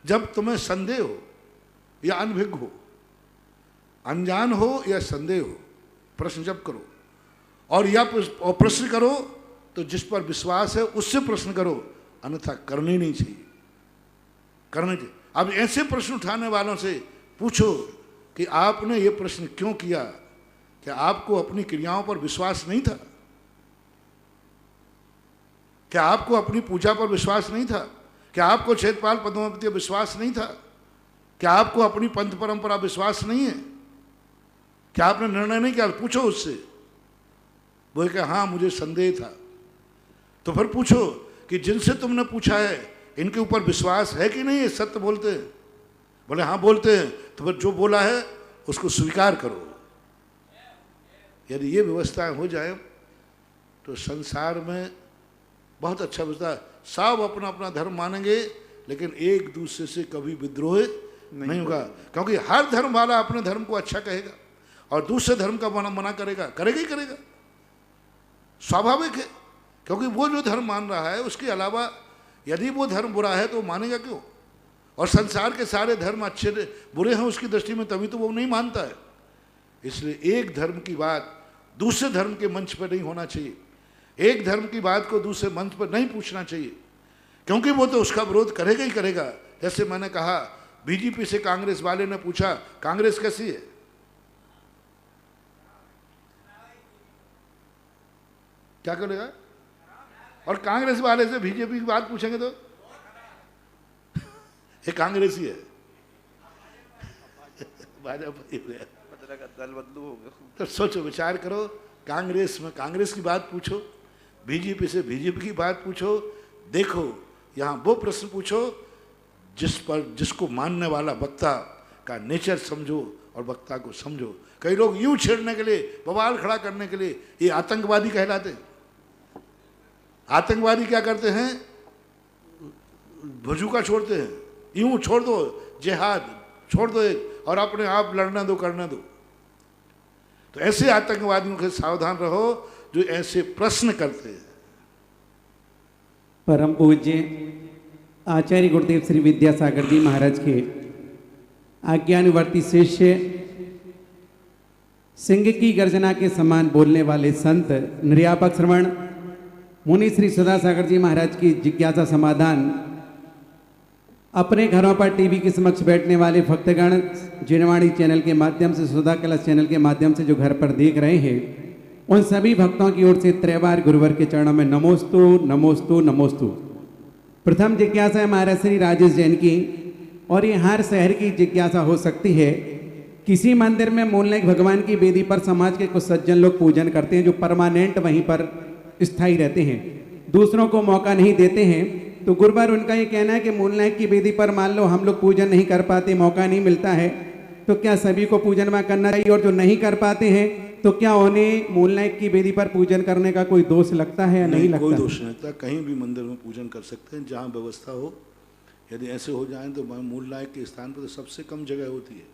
S1: जब तुम्हें संदेह हो या अनभिज्ञ हो, अनजान हो या संदेह हो, प्रश्न जब करो। और प्रश्न करो तो जिस पर विश्वास है उससे प्रश्न करो, अन्यथा करने नहीं चाहिए, करने चाहिए। अब ऐसे प्रश्न उठाने वालों से पूछो कि आपने ये प्रश्न क्यों किया? क्या आपको अपनी क्रियाओं पर विश्वास नहीं था? क्या आपको अपनी पूजा पर विश्वास नहीं था? क्या आपको क्षेत्रपाल पद्मावती विश्वास नहीं था? क्या आपको अपनी पंथ परंपरा विश्वास नहीं है? क्या आपने निर्णय नहीं किया? पूछो उससे। बोले कि हाँ मुझे संदेह था। तो फिर पूछो कि जिनसे तुमने पूछा है इनके ऊपर विश्वास है कि नहीं है? सत्य बोलते हैं? बोले हाँ बोलते हैं। तो फिर जो बोला है उसको स्वीकार करो। यदि ये व्यवस्थाएं हो जाए तो संसार में बहुत अच्छा व्यवस्था। सब अपना अपना धर्म मानेंगे लेकिन एक दूसरे से कभी विद्रोह नहीं होगा, क्योंकि हर धर्म वाला अपने धर्म को अच्छा कहेगा और दूसरे धर्म का मना करेगा, करेगा ही करेगा, स्वाभाविक है। क्योंकि वो जो धर्म मान रहा है उसके अलावा यदि वो धर्म बुरा है तो मानेगा क्यों? और संसार के सारे धर्म अच्छे बुरे हैं उसकी दृष्टि में, तभी तो वो नहीं मानता है। इसलिए एक धर्म की बात दूसरे धर्म के मंच पर नहीं होना चाहिए, एक धर्म की बात को दूसरे मंच पर नहीं पूछना चाहिए, क्योंकि वो तो उसका विरोध करेगा ही करेगा। जैसे मैंने कहा, बीजेपी से कांग्रेस वाले ने पूछा कांग्रेस कैसी है? क्या करेगा? और कांग्रेस वाले से बीजेपी की बात पूछेंगे तो ये कांग्रेसी है, भाजपा का
S3: दल बदलू होगा।
S1: तो सोचो, विचार करो। कांग्रेस में कांग्रेस की बात पूछो, बीजेपी से बीजेपी की बात पूछो। देखो यहाँ वो प्रश्न पूछो जिसको मानने वाला वक्ता का नेचर समझो और वक्ता को समझो। कई लोग यूं छेड़ने के लिए, बवाल खड़ा करने के लिए ये आतंकवादी कहलाते हैं। आतंकवादी क्या करते हैं? बंदूक छोड़ते हैं, यूं छोड़ दो, जिहाद छोड़ दो और अपने आप लड़ने दो, करने दो। तो ऐसे आतंकवादियों से सावधान रहो जो ऐसे प्रश्न करते हैं।
S4: परम पूज्य आचार्य गुरुदेव श्री विद्यासागर जी महाराज के आज्ञानुवर्ती शिष्य, सिंह की गर्जना के समान बोलने वाले संत, निर्यापक श्रवण मुनि श्री सुधासागर जी महाराज की जिज्ञासा समाधान, अपने घरों पर टीवी के समक्ष बैठने वाले भक्तगण जिनवाणी चैनल के माध्यम से, सुधा कलश चैनल के माध्यम से जो घर पर देख रहे हैं, उन सभी भक्तों की ओर से त्रैवार गुरुवर के चरणों में नमोस्तु नमोस्तु नमोस्तु। प्रथम जिज्ञासा है महाराज श्री राजेश जैन की, और ये हर शहर की जिज्ञासा हो सकती है। किसी मंदिर में मूलनायक भगवान की वेदी पर समाज के कुछ सज्जन लोग पूजन करते हैं जो परमानेंट वहीं पर स्थायी रहते हैं, दूसरों को मौका नहीं देते हैं। तो गुरुवार उनका ये कहना है कि मूल नायक की वेदी पर मान लो हम लोग पूजन नहीं कर पाते, मौका नहीं मिलता है, तो क्या सभी को पूजन वहाँ करना चाहिए? और जो नहीं कर पाते हैं तो क्या उन्हें मूल नायक की वेदी पर पूजन करने का कोई दोष लगता है या नहीं लगता?
S1: कोई दोष नहीं लगता। कहीं भी मंदिर में पूजन कर सकते हैं जहाँ व्यवस्था हो। यदि ऐसे हो जाए तो मूल नायक के स्थान पर तो सबसे कम जगह होती है,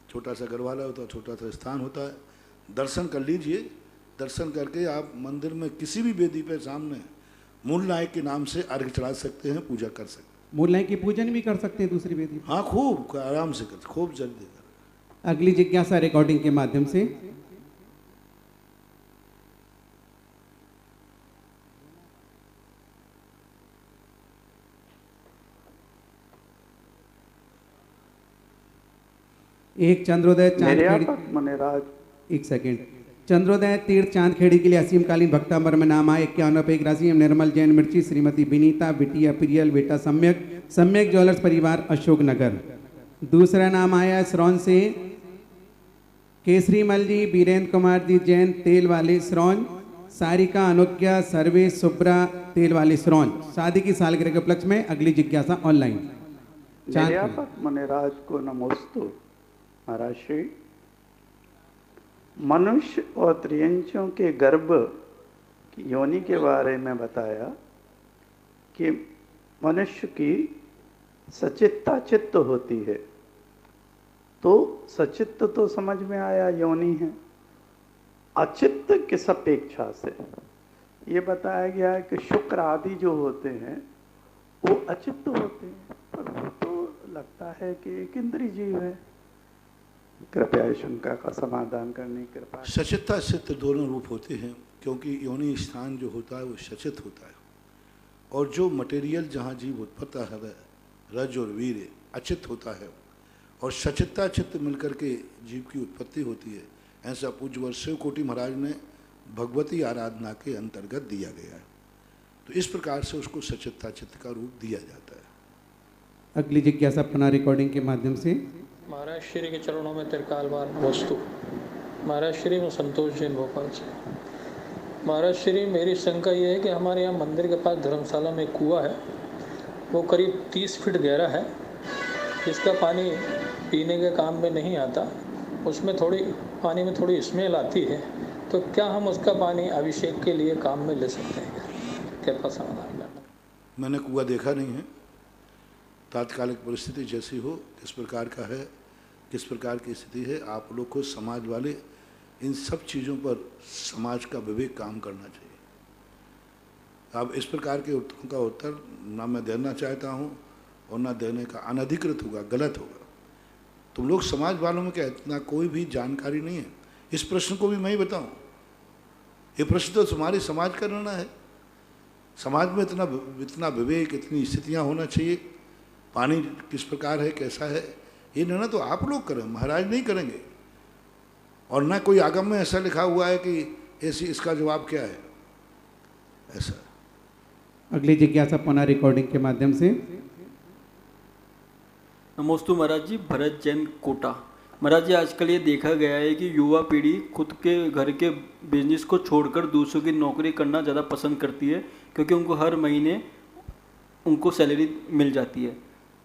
S1: छोटा सा गरवाला होता है, छोटा सा स्थान होता है। दर्शन कर लीजिए, दर्शन करके आप मंदिर में किसी भी वेदी पे सामने मूल नायक के नाम से अर्घ्य चढ़ा सकते हैं, पूजा कर सकते हैं।
S4: मूल नायक की पूजन भी कर सकते हैं दूसरी वेदी?
S1: हाँ, खूब आराम से कर, खूब जल्दी कर।
S4: अगली जिज्ञासा रिकॉर्डिंग के माध्यम से। एक चंद्रोदय चांदखेड़ी, एक सेकेंड, चंद्रोदय तीर्थ चांदखेड़ी के लिए असीमकालीन भक्तांबर में नाम आए 51 राशि निर्मल जैन मिर्ची, श्रीमती विनीता बिटिया प्रियल बेटा सम्यक ज्वेलर्स परिवार अशोकनगर। दूसरा नाम आया श्रौन से केसरीमल जी वीरेंद्र कुमार जी जैन तेल वाले श्रौन, सारिका अनुज्ञा सर्वे सुब्रा तेल वाले श्रौन। शादी की सालगिरह के उपलक्ष्य में अगली जिज्ञासा ऑनलाइन।
S5: मुनिराज को नमोस्तु। महाराज श्री, मनुष्य और त्रियंचों के गर्भ की योनि के बारे में बताया कि मनुष्य की सचित्ता चित्त होती है, तो सचित्त तो समझ में आया योनि है, अचित्त किस अपेक्षा से? ये बताया गया है कि शुक्र आदि जो होते हैं वो अचित्त होते हैं, पर वो तो लगता है कि एक इंद्रिय जीव है। कृपया इस शंका का समाधान करने की कृपा।
S1: सचित्ता चित्त दोनों रूप होते हैं, क्योंकि योनि स्थान जो होता है वो सचित होता है, और जो मटेरियल जहाँ जीव उत्पत्ति है रज और वीर अचित होता है, और सचित्ता चित्त मिलकर के जीव की उत्पत्ति होती है। ऐसा पूज्य शिव कोटि महाराज ने भगवती आराधना के अंतर्गत दिया गया है, तो इस प्रकार से उसको सचित्ता चित्त का रूप दिया जाता है।
S4: अगली जिज्ञासा पुनः रिकॉर्डिंग के माध्यम से।
S6: महाराज श्री के चरणों में तिरकालवार वस्तु। महाराज श्री, मैं संतोष जैन भोपाल से। महाराज श्री, मेरी शंका ये है कि हमारे यहाँ मंदिर के पास धर्मशाला में कुआं है, वो करीब 30 फीट गहरा है, जिसका पानी पीने के काम में नहीं आता, उसमें पानी में थोड़ी स्मेल आती है, तो क्या हम उसका पानी अभिषेक के लिए काम में ले सकते हैं? कृपया समाधान करना।
S1: मैंने कुआं देखा नहीं है, तात्कालिक परिस्थिति जैसी हो, किस प्रकार का है, किस प्रकार की स्थिति है, आप लोग को समाज वाले इन सब चीज़ों पर समाज का विवेक काम करना चाहिए। अब इस प्रकार के उत्तरों का उत्तर ना मैं देना चाहता हूँ और ना देने का अनधिकृत होगा, गलत होगा। तुम लोग समाज वालों में क्या इतना कोई भी जानकारी नहीं है? इस प्रश्न को भी मैं ही बताऊँ? ये प्रश्न तो तुम्हारे समाज का निर्णय है। समाज में इतना विवेक, इतनी स्थितियाँ होना चाहिए, पानी किस प्रकार है, कैसा है, ये निर्णय तो आप लोग करें, महाराज नहीं करेंगे। और ना कोई आगम में ऐसा लिखा हुआ है कि ऐसी इसका जवाब क्या है, ऐसा।
S4: अगली जिज्ञासा पुनः रिकॉर्डिंग के माध्यम से।
S7: नमोस्तु महाराज जी, भरत जैन कोटा। महाराज जी, आजकल ये देखा गया है कि युवा पीढ़ी खुद के घर के बिजनेस को छोड़कर दूसरों की नौकरी करना ज़्यादा पसंद करती है, क्योंकि उनको हर महीने उनको सैलरी मिल जाती है,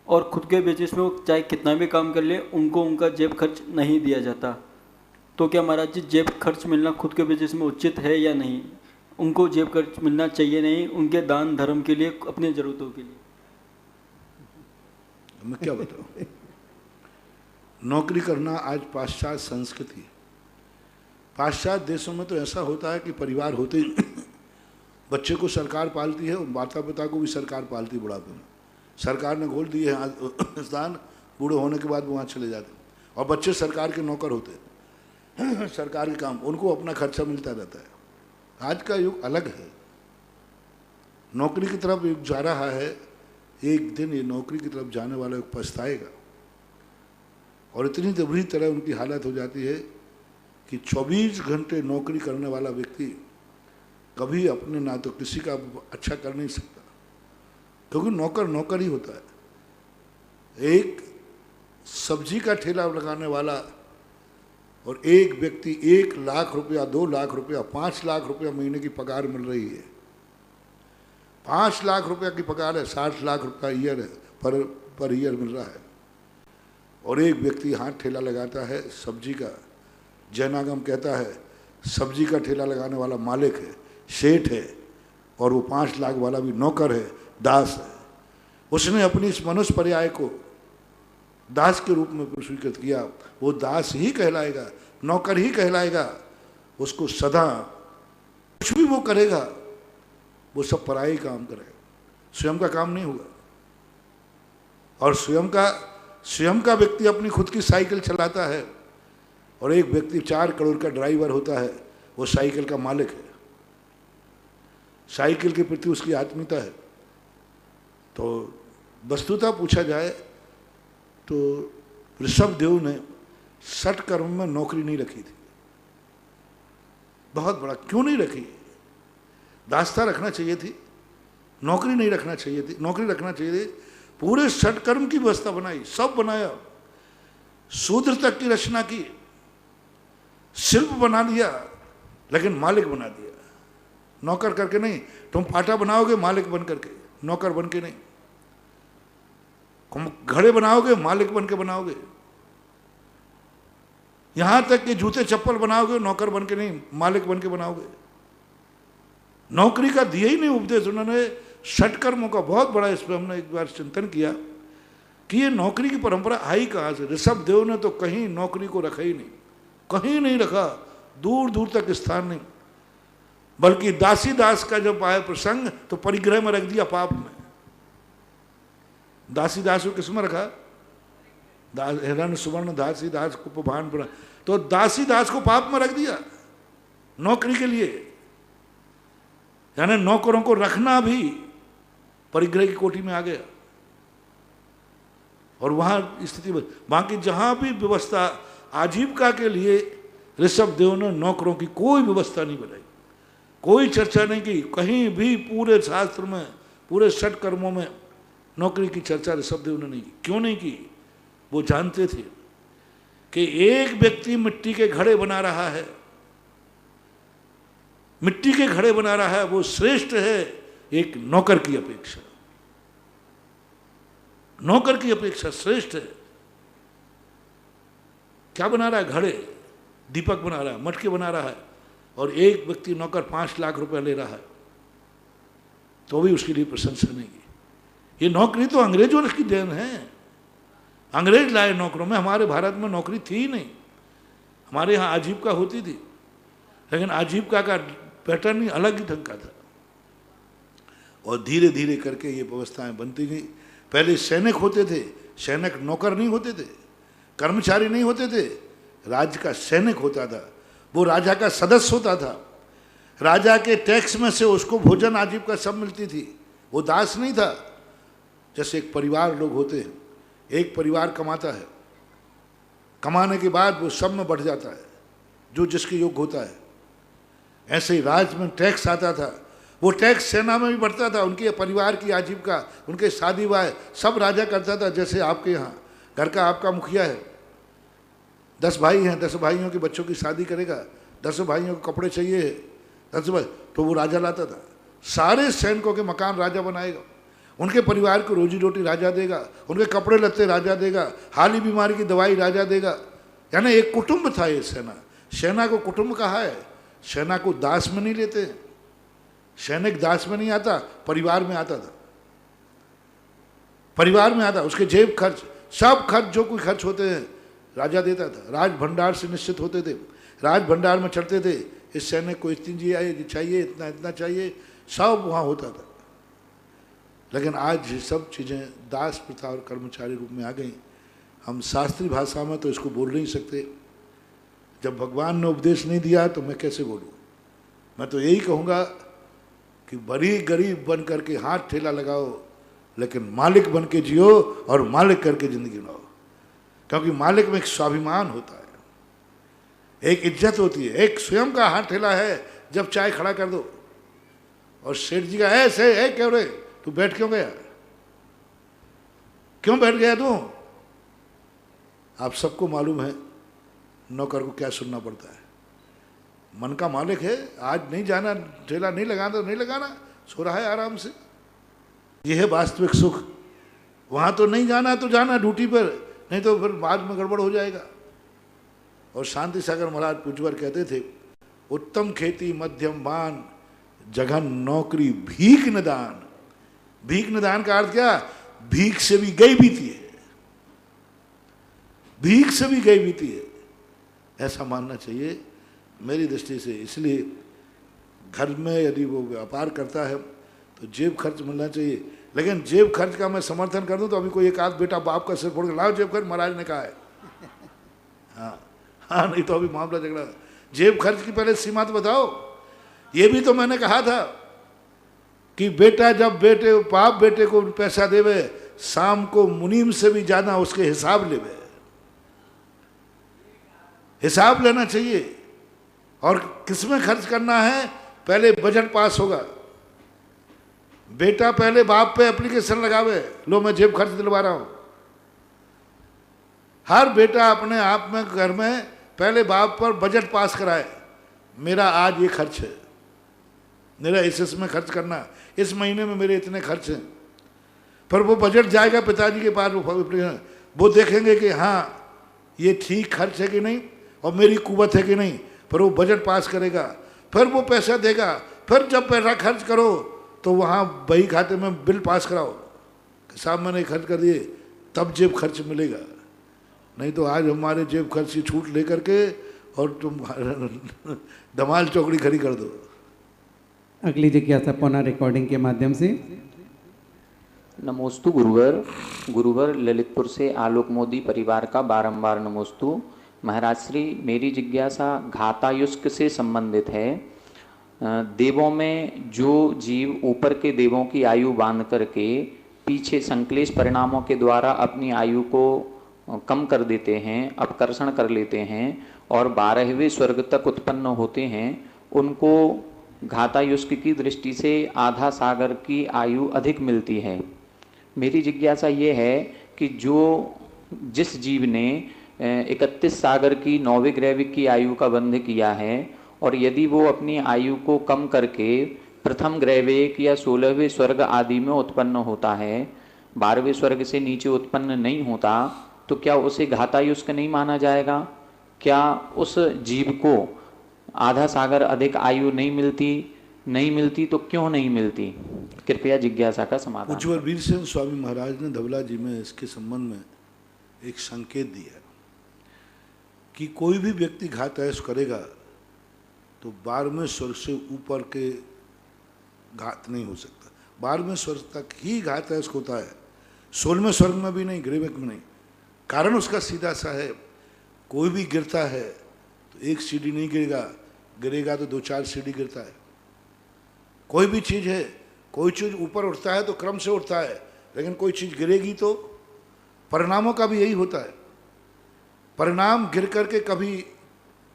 S7: और खुद के बिजनेस में वो चाहे कितना भी काम कर ले, उनको उनका जेब खर्च नहीं दिया जाता। तो क्या महाराज जी, जेब खर्च मिलना खुद के बिजनेस में उचित है या नहीं? उनको जेब खर्च मिलना चाहिए नहीं, उनके दान धर्म के लिए, अपनी ज़रूरतों के लिए?
S1: मैं क्या बताऊँ? नौकरी करना आज पाश्चात्य संस्कृति है। पाश्चात्य देशों में तो ऐसा होता है कि परिवार होते ही बच्चे को सरकार पालती है और माता पिता को भी सरकार पालती है। बुढ़ापे में सरकार ने खोल दिए हैं स्थान, बूढ़े होने के बाद वहाँ चले जाते हैं, और बच्चे सरकार के नौकर होते हैं, सरकार के काम, उनको अपना खर्चा मिलता रहता है। आज का युग अलग है, नौकरी की तरफ युग जा रहा है। एक दिन ये नौकरी की तरफ जाने वाला युग पछताएगा, और इतनी बुरी तरह उनकी हालत हो जाती है कि 24 घंटे नौकरी करने वाला व्यक्ति कभी अपने ना तो किसी का अच्छा कर नहीं सकता, क्योंकि नौकर नौकर ही होता है। एक सब्जी का ठेला लगाने वाला और एक व्यक्ति 1 लाख रुपया, 2 लाख रुपया, 5 लाख रुपया महीने की पगार मिल रही है, 5 लाख रुपया की पगार है, 60 लाख रुपया ईयर है, पर ईयर मिल रहा है। और एक व्यक्ति हाथ ठेला लगाता है सब्जी का, जैनागम कहता है सब्जी का ठेला लगाने वाला मालिक है, सेठ है, और वो 5 लाख वाला भी नौकर है, दास है। उसने अपनी इस मनुष्य पर्याय को दास के रूप में स्वीकृत किया, वो दास ही कहलाएगा, नौकर ही कहलाएगा। उसको सदा कुछ भी वो करेगा, वो सब पराई काम करेगा, स्वयं का काम नहीं होगा। और स्वयं का व्यक्ति अपनी खुद की साइकिल चलाता है, और एक व्यक्ति 4 करोड़ का ड्राइवर होता है, वो साइकिल का मालिक है, साइकिल के प्रति उसकी आत्मीयता है। तो वस्तुतः पूछा जाए तो ऋषभदेव ने षटकर्म में नौकरी नहीं रखी थी। बहुत बड़ा क्यों नहीं रखी? दास्ता रखना चाहिए थी, नौकरी नहीं रखना चाहिए थी, नौकरी रखना चाहिए थी। पूरे षटकर्म की व्यवस्था बनाई, सब बनाया, शूद्र तक की रचना की, शिल्प बना दिया, लेकिन मालिक बना दिया, नौकर करके नहीं। तुम पाटा बनाओगे मालिक बन करके, नौकर बन के नहीं। घड़े बनाओगे मालिक बन के बनाओगे, यहां तक कि जूते चप्पल बनाओगे नौकर बन के नहीं, मालिक बन के बनाओगे। नौकरी का दिया ही नहीं उपदेश उन्होंने। षटकर्मों का बहुत बड़ा इस पर हमने एक बार चिंतन किया कि ये नौकरी की परंपरा आई कहाँ से। ऋषभदेव ने तो कहीं नौकरी को रखा ही नहीं, कहीं नहीं रखा, दूर दूर तक स्थान नहीं। बल्कि दासी दास का जब आया प्रसंग तो परिग्रह में रख दिया, पाप में। दासी दास को किसमें रखा? हिरण सुवर्ण दासी दास को भान बना, तो दासी दास को पाप में रख दिया नौकरी के लिए। यानी नौकरों को रखना भी परिग्रह की कोटि में आ गया। और वहां स्थिति बाकी जहां भी व्यवस्था आजीविका के लिए ऋषभदेव ने नौकरों की कोई व्यवस्था नहीं बनाई, कोई चर्चा नहीं की कहीं भी। पूरे शास्त्र में, पूरे षटकर्मों में नौकरी की चर्चा ऋषभदेव ने नहीं की। क्यों नहीं की? वो जानते थे कि एक व्यक्ति मिट्टी के घड़े बना रहा है, मिट्टी के घड़े बना रहा है, वो श्रेष्ठ है एक नौकर की अपेक्षा। नौकर की अपेक्षा श्रेष्ठ है। क्या बना रहा है? घड़े, दीपक बना रहा है, मटके बना रहा है, और एक व्यक्ति नौकर 5 लाख रुपया ले रहा है, तो भी उसके लिए प्रशंसा नहीं की। ये नौकरी तो अंग्रेजों की देन है, अंग्रेज लाए नौकरों में। हमारे भारत में नौकरी थी ही नहीं। हमारे यहाँ आजीविका होती थी, लेकिन आजीविका का पैटर्न ही अलग ही ढंग का था। और धीरे धीरे करके ये व्यवस्थाएं बनती गई। पहले सैनिक होते थे, सैनिक नौकर नहीं होते थे, कर्मचारी नहीं होते थे, राज्य का सैनिक होता था, वो राजा का सदस्य होता था। राजा के टैक्स में से उसको भोजन आजीविका सब मिलती थी, वो दास नहीं था। जैसे एक परिवार लोग होते हैं, एक परिवार कमाता है, कमाने के बाद वो सब में बढ़ जाता है जो जिसके योग्य होता है। ऐसे ही राज्य में टैक्स आता था, वो टैक्स सेना में भी बढ़ता था। उनके परिवार की आजीविका, उनके शादी वाह सब राजा करता था। जैसे आपके यहाँ घर का आपका मुखिया है, 10 भाई हैं, 10 भाइयों के बच्चों की शादी करेगा, 10 भाइयों को कपड़े चाहिए, 10 भाई, तो वो राजा लाता था। सारे सैनिकों के मकान राजा बनाएगा, उनके परिवार को रोजी रोटी राजा देगा, उनके कपड़े लत्ते राजा देगा, हाली बीमारी की दवाई राजा देगा। यानी एक कुटुंब था ये सेना। सेना को कुटुंब कहा है। सेना को दास में नहीं लेते, सैनिक दास में नहीं आता, परिवार में आता था। परिवार में आता, उसके जेब खर्च, सब खर्च जो कोई खर्च होते हैं राजा देता था। राज भंडार से निश्चित होते थे, राज भंडार में चढ़ते थे। इस सैनिक को इतनी जी चाहिए, इतना इतना चाहिए, सब वहाँ होता था। लेकिन आज ये सब चीज़ें दास प्रथा और कर्मचारी रूप में आ गई। हम शास्त्रीय भाषा में तो इसको बोल नहीं सकते। जब भगवान ने उपदेश नहीं दिया तो मैं कैसे बोलूँ? मैं तो यही कहूँगा कि बड़ी गरीब बन करके हाथ ठेला लगाओ, लेकिन मालिक बन के जियो और मालिक करके जिंदगी बनाओ। क्योंकि मालिक में एक स्वाभिमान होता है, एक इज्जत होती है। एक स्वयं का हाथ ठेला है, जब चाय खड़ा कर दो और सेठ जी का ऐसे है, क्यों रे तू बैठ क्यों गया, क्यों बैठ गया तू? आप सबको मालूम है नौकर को क्या सुनना पड़ता है। मन का मालिक है, आज नहीं जाना, ठेला नहीं लगाना तो नहीं लगाना, सो रहा है आराम से। यह है वास्तविक सुख। वहाँ तो नहीं जाना तो जाना ड्यूटी पर, नहीं तो फिर बाद में गड़बड़ हो जाएगा। और शांति सागर महाराज पूजवर कहते थे, उत्तम खेती मध्यम बान, जघन नौकरी भीख निदान। भीख निदान का अर्थ क्या? भीख से भी गई बीती है, भीख से भी गई बीती है, ऐसा मानना चाहिए मेरी दृष्टि से। इसलिए घर में यदि वो व्यापार करता है तो जेब खर्च मिलना चाहिए। लेकिन जेब खर्च का मैं समर्थन कर दूं तो अभी कोई एक आध बेटा बाप का सिर फोड़ के लाओ जेब खर्च, महाराज ने कहा है। हाँ, नहीं तो अभी मामला झगड़ा। जेब खर्च की पहले सीमा तो बताओ। ये भी तो मैंने कहा था कि बेटा जब बाप बेटे को पैसा देवे, शाम को मुनीम से भी ज्यादा उसके हिसाब लेवे। हिसाब लेना चाहिए। और किसमें खर्च करना है, पहले बजट पास होगा। बेटा पहले बाप पे एप्लीकेशन लगावे, लो मैं जेब खर्च दिलवा रहा हूं। हर बेटा अपने आप में घर में पहले बाप पर बजट पास कराए, मेरा आज ये खर्च है, मेरा इसमें खर्च करना, इस महीने में मेरे इतने खर्च हैं। पर वो बजट जाएगा पिताजी के पास, वो देखेंगे कि हाँ ये ठीक खर्च है कि नहीं और मेरी कुवत है कि नहीं। पर वो बजट पास करेगा, फिर वो पैसा देगा। फिर जब पैसा खर्च करो तो वहाँ बही खाते में बिल पास कराओ कि साहब मैंने खर्च कर दिए, तब जेब खर्च मिलेगा। नहीं तो आज हमारे जेब खर्च की छूट लेकर के और तुम धमाल चौकड़ी खड़ी कर दो।
S4: अगली जिज्ञासा पुनः रिकॉर्डिंग के माध्यम से।
S8: नमोस्तु गुरुवर। गुरुवर ललितपुर से आलोक मोदी परिवार का बारंबार नमोस्तु। महाराज श्री, मेरी जिज्ञासा घातायुष्क से संबंधित है। देवों में जो जीव ऊपर के देवों की आयु बांध करके पीछे संक्लेश परिणामों के द्वारा अपनी आयु को कम कर देते हैं, अपकर्षण कर लेते हैं और 12वें स्वर्ग तक उत्पन्न होते हैं, उनको घातायुष्क की दृष्टि से आधा सागर की आयु अधिक मिलती है। मेरी जिज्ञासा ये है कि जिस जीव ने 31 सागर की 9वें ग्रैविक की आयु का बंध किया है और यदि वो अपनी आयु को कम करके प्रथम ग्रैविक या 16वें स्वर्ग आदि में उत्पन्न होता है, 12वें स्वर्ग से नीचे उत्पन्न नहीं होता, तो क्या उसे घातायुष्क नहीं माना जाएगा? क्या उस जीव को आधा सागर अधिक आयु नहीं मिलती तो क्यों नहीं मिलती? कृपया जिज्ञासा का समाधान।
S1: उज्ज्वल वीरसेन स्वामी महाराज ने धवला जी में इसके संबंध में एक संकेत दिया कि कोई भी व्यक्ति घातायुष करेगा तो 12वें स्वर्ग से ऊपर के घात नहीं हो सकता। 12वें स्वर्ग तक ही घातायुष होता है, 16वें स्वर्ग में भी नहीं, ग्रैविक में नहीं। कारण उसका सीधा सा है, कोई भी गिरता है तो एक सीढ़ी नहीं गिरेगा तो 2-4 सीढ़ी गिरता है। कोई भी चीज़ है, कोई चीज़ ऊपर उठता है तो क्रम से उठता है, लेकिन कोई चीज़ गिरेगी तो। परिणामों का भी यही होता है। परिणाम गिर करके कभी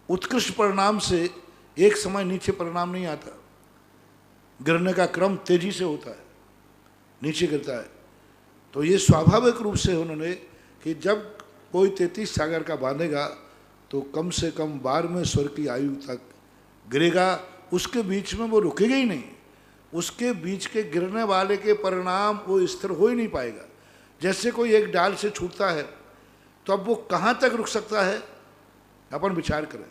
S1: उत्कृष्ट परिणाम से एक समय नीचे परिणाम नहीं आता। गिरने का क्रम तेजी से होता है, नीचे गिरता है। तो ये स्वाभाविक रूप से उन्होंने कि जब कोई 33 सागर का बांधेगा तो कम से कम 12वें स्वर्ग की आयु तक गिरेगा। उसके बीच में वो रुकेगा ही नहीं। उसके बीच के गिरने वाले के परिणाम वो स्थिर हो ही नहीं पाएगा। जैसे कोई एक डाल से छूटता है तो अब वो कहाँ तक रुक सकता है, अपन विचार करें।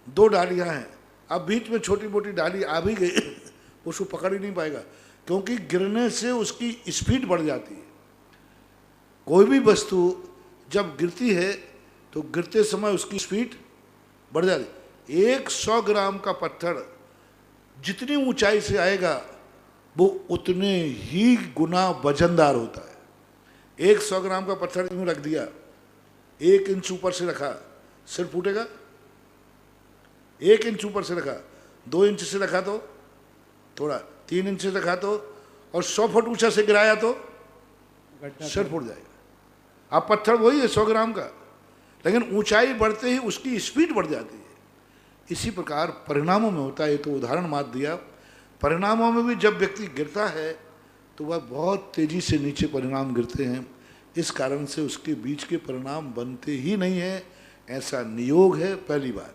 S1: 2 डालियाँ हैं, अब बीच में छोटी मोटी डाली आ भी गई उसको पकड़ ही नहीं पाएगा, क्योंकि गिरने से उसकी स्पीड बढ़ जाती है। कोई भी वस्तु जब गिरती है तो गिरते समय उसकी स्पीड बढ़ जाती है। 100 ग्राम का पत्थर जितनी ऊंचाई से आएगा वो उतने ही गुना वजनदार होता है। 100 ग्राम का पत्थर यूं रख दिया, 1 इंच ऊपर से रखा, सिर फूटेगा? 1 इंच ऊपर से रखा, 2 इंच से रखा तो थोड़ा, 3 इंच से रखा तो, और 100 फुट ऊंचा से गिराया तो सिर फूट जाएगा। अब पत्थर वही है 100 ग्राम का, लेकिन ऊंचाई बढ़ते ही उसकी स्पीड बढ़ जाती है। इसी प्रकार परिणामों में होता है। तो उदाहरण मात्र दिया। परिणामों में भी जब व्यक्ति गिरता है तो वह बहुत तेजी से नीचे परिणाम गिरते हैं। इस कारण से उसके बीच के परिणाम बनते ही नहीं हैं, ऐसा नियोग है पहली बात,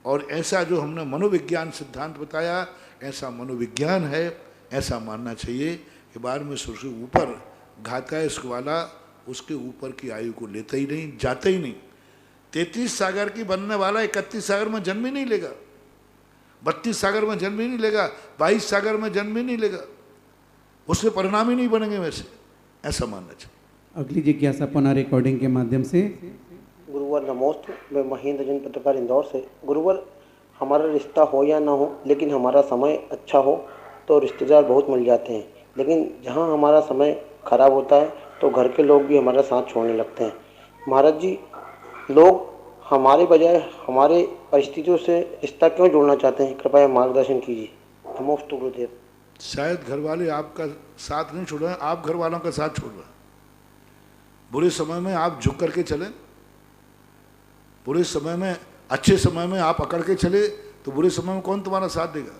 S1: और ऐसा जो हमने मनोविज्ञान सिद्धांत बताया ऐसा मनोविज्ञान है, ऐसा मानना चाहिए कि बाद में सबसे ऊपर घातायस्क वाला उसके ऊपर की आयु को लेता ही नहीं, जाता ही नहीं। 33 सागर की बनने वाला 31 सागर में जन्म ही नहीं लेगा, 32 सागर में जन्म ही नहीं लेगा, 22 सागर में जन्म ही नहीं लेगा, उसके परिणाम ही नहीं बनेंगे वैसे, ऐसा मानना चाहिए।
S4: अगली जिज्ञासा पुनः रिकॉर्डिंग के माध्यम से।
S9: गुरुवर नमोस्तु, मैं महेंद्र जैन पत्रकार इंदौर से। गुरुवर, हमारा रिश्ता हो या ना हो लेकिन हमारा समय अच्छा हो तो रिश्तेदार बहुत मिल जाते हैं, लेकिन जहाँ हमारा समय खराब होता है तो घर के लोग भी हमारा साथ छोड़ने लगते हैं। महाराज जी, लोग हमारे बजाय हमारे परिस्थितियों से रिश्ता क्यों जोड़ना चाहते हैं? कृपया मार्गदर्शन कीजिए। नमोस्तु गुरुदेव।
S1: शायद घर वाले आपका साथ नहीं छोड़ रहे हैं, आप घर वालों का साथ छोड़ रहे हैं। बुरे समय में आप झुक करके चलें, बुरे समय में, अच्छे समय में आप अकड़ के चले तो बुरे समय में कौन तुम्हारा साथ देगा?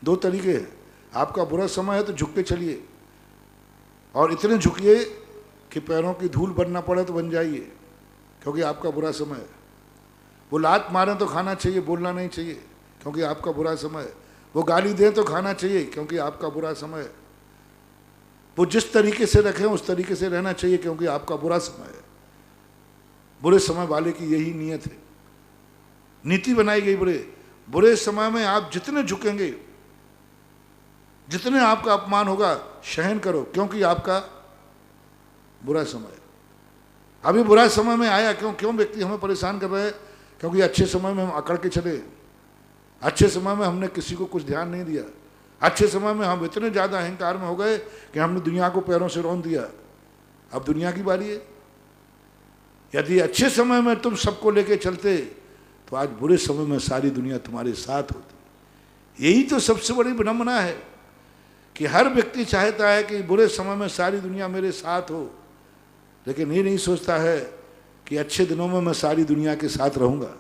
S1: दो तरीके हैं, आपका बुरा समय है तो झुक के चलिए, और इतने झुकिए कि पैरों की धूल बनना पड़े तो बन जाइए, क्योंकि आपका बुरा समय है। वो लात मारें तो खाना चाहिए, बोलना नहीं चाहिए, क्योंकि आपका बुरा समय है। वो गाली दें तो खाना चाहिए, क्योंकि आपका बुरा समय है। वो जिस तरीके से रखें उस तरीके से रहना चाहिए, क्योंकि आपका बुरा समय है। बुरे समय वाले की यही नीयत है, नीति बनाई गई। बुरे समय में आप जितने झुकेंगे, जितने आपका अपमान होगा, सहन करो, क्योंकि आपका बुरा समय है। अभी बुरा समय में आया, क्यों व्यक्ति हमें परेशान कर रहे हैं? क्योंकि अच्छे समय में हम अकड़ के चले, अच्छे समय में हमने किसी को कुछ ध्यान नहीं दिया, अच्छे समय में हम इतने ज़्यादा अहंकार में हो गए कि हमने दुनिया को पैरों से रौंद दिया। अब दुनिया की बारी है। यदि अच्छे समय में तुम सबको लेके चलते तो आज बुरे समय में सारी दुनिया तुम्हारे साथ होती। यही तो सबसे बड़ी विडंबना है कि हर व्यक्ति चाहता है कि बुरे समय में सारी दुनिया मेरे साथ हो, लेकिन ये नहीं सोचता है कि अच्छे दिनों में मैं सारी दुनिया के साथ रहूँगा।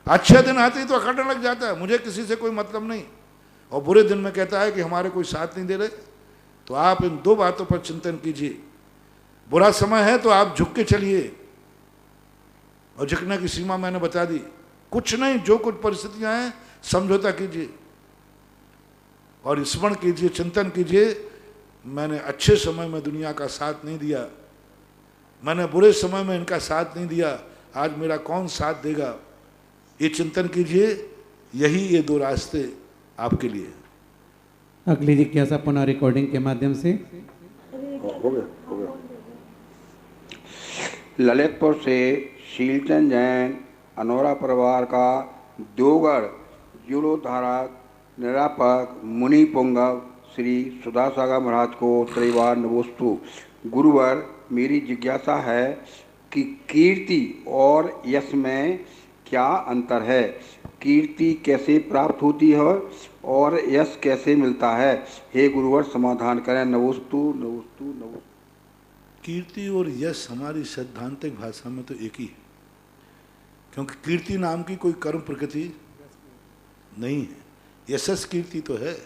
S1: अच्छे दिन आते ही तो अकड़ने लग जाता है, मुझे किसी से कोई मतलब नहीं, और बुरे दिन में कहता है कि हमारे कोई साथ नहीं दे रहे। तो आप इन दो बातों पर चिंतन कीजिए। बुरा समय है तो आप झुक के चलिए, और झुकने की सीमा मैंने बता दी, कुछ नहीं, जो कुछ परिस्थितियां हैं समझौता कीजिए और स्मरण कीजिए, चिंतन कीजिए, मैंने अच्छे समय में दुनिया का साथ नहीं दिया, मैंने बुरे समय में इनका साथ नहीं दिया, आज मेरा कौन साथ देगा? ये चिंतन कीजिए। यही ये दो रास्ते आपके लिए।
S4: अगली जिज्ञासा पुनः रिकॉर्डिंग के माध्यम से।
S10: हो गया। ललितपुर से शीलचंद जैन, अनोरा परिवार का देवगढ़ जीर्णोद्धारक निरापक मुनि पुंगव श्री सुधा सागर महाराज को त्रिवार नमोस्तु। गुरुवर, मेरी जिज्ञासा है कि कीर्ति और यश में क्या अंतर है? कीर्ति कैसे प्राप्त होती है और यश कैसे मिलता है? हे गुरुवर, समाधान करें। नमोस्तु नमोस्तु नमोस्तु।
S1: कीर्ति और यश हमारी सैद्धांतिक भाषा में तो एक ही है, क्योंकि कीर्ति नाम की कोई कर्म प्रकृति नहीं है, यशस कीर्ति तो है।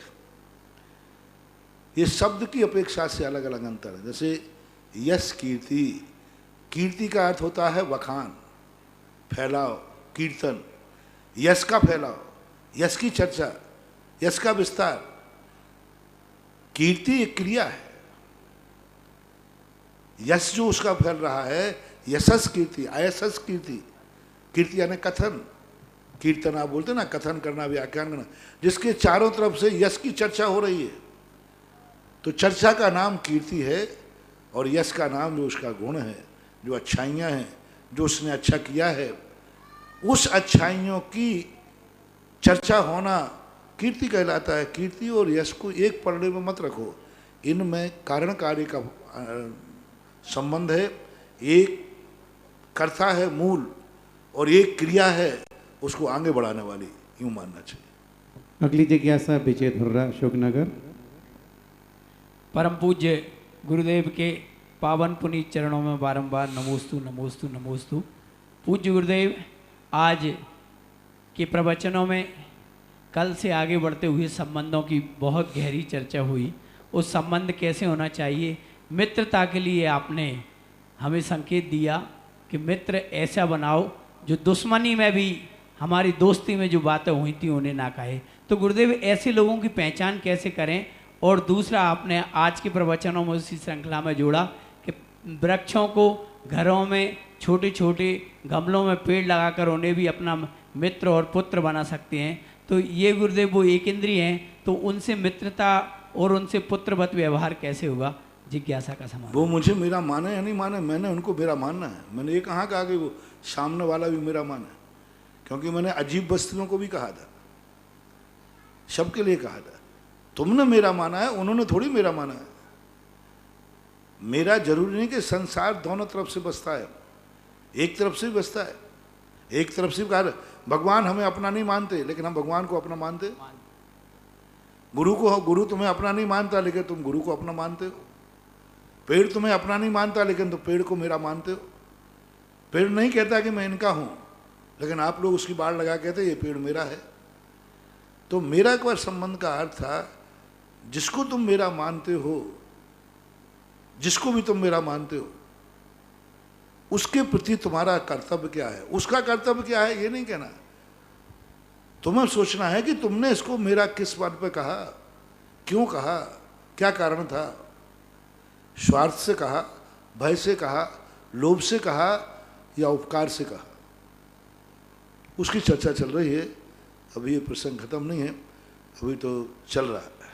S1: ये शब्द की अपेक्षा से अलग अलग अंतर है। जैसे यश कीर्ति, कीर्ति का अर्थ होता है वखान, फैलाव, कीर्तन, यश का फैलाव, यश की चर्चा, यश का विस्तार। कीर्ति एक क्रिया है, यश जो उसका फैल रहा है यशस कीर्ति, अयशस कीर्ति। कीर्ति यानी कथन, कीर्तन आप बोलते ना, कथन करना, व्याख्यान करना, जिसके चारों तरफ से यश की चर्चा हो रही है, तो चर्चा का नाम कीर्ति है, और यश का नाम जो उसका गुण है, जो अच्छाइयाँ हैं, जो उसने अच्छा किया है, उस अच्छाइयों की चर्चा होना कीर्ति कहलाता है। कीर्ति और यश को एक पलड़े में मत रखो, इनमें कारण कार्य का संबंध है। एक कर्ता है मूल, और एक क्रिया है उसको आगे बढ़ाने वाली, यूं मानना चाहिए।
S4: अगली जिज्ञासा विजय धुर्रा, अशोकनगर।
S11: परम पूज्य गुरुदेव के पावन पुनीत चरणों में बारंबार नमोस्तु नमोस्तु नमोस्तु। पूज्य गुरुदेव, आज के प्रवचनों में कल से आगे बढ़ते हुए संबंधों की बहुत गहरी चर्चा हुई। उस संबंध कैसे होना चाहिए, मित्रता के लिए आपने हमें संकेत दिया कि मित्र ऐसा बनाओ जो दुश्मनी में भी, हमारी दोस्ती में जो बातें हुई थी उन्हें ना कहे। तो गुरुदेव ऐसे लोगों की पहचान कैसे करें? और दूसरा, आपने आज के प्रवचनों में उसी श्रृंखला में जोड़ा कि वृक्षों को घरों में छोटे छोटे गमलों में पेड़ लगाकर उन्हें भी अपना मित्र और पुत्र बना सकते हैं। तो ये गुरुदेव वो एक इंद्रिय हैं, तो उनसे मित्रता और उनसे पुत्रवत व्यवहार कैसे होगा? जिज्ञासा का सवाल।
S1: वो मुझे मेरा माने या नहीं माने, मैंने उनको मेरा मानना है। मैंने ये कहाँ कहा कि वो सामने वाला भी मेरा माने, क्योंकि मैंने अजीब वस्तुओं को भी कहा था, सबके लिए कहा था। तुमने मेरा माना है, उन्होंने थोड़ी मेरा माना है। मेरा जरूरी नहीं कि संसार दोनों तरफ से बसता है, एक तरफ से भी बसता है। एक तरफ से कहा भगवान हमें अपना नहीं मानते, लेकिन हम भगवान को अपना मानते। गुरु तुम्हें अपना नहीं मानता, लेकिन तुम गुरु को अपना मानते हो। पेड़ तुम्हें अपना नहीं मानता, लेकिन तुम पेड़ को मेरा मानते हो। पेड़ नहीं कहता कि मैं इनका हूं, लेकिन आप लोग उसकी बाढ़ लगा कहते ये पेड़ मेरा है। तो मेरा एक बार संबंध का अर्थ था, जिसको तुम मेरा मानते हो, जिसको भी तुम मेरा मानते हो, उसके प्रति तुम्हारा कर्तव्य क्या है। उसका कर्तव्य क्या है ये नहीं कहना, तुम्हें सोचना है कि तुमने इसको मेरा किस बात पे कहा, क्यों कहा, क्या कारण था। स्वार्थ से कहा, भय से कहा, लोभ से कहा या उपकार से कहा, उसकी चर्चा चल रही है। अभी ये प्रसंग खत्म नहीं है, अभी तो चल रहा है।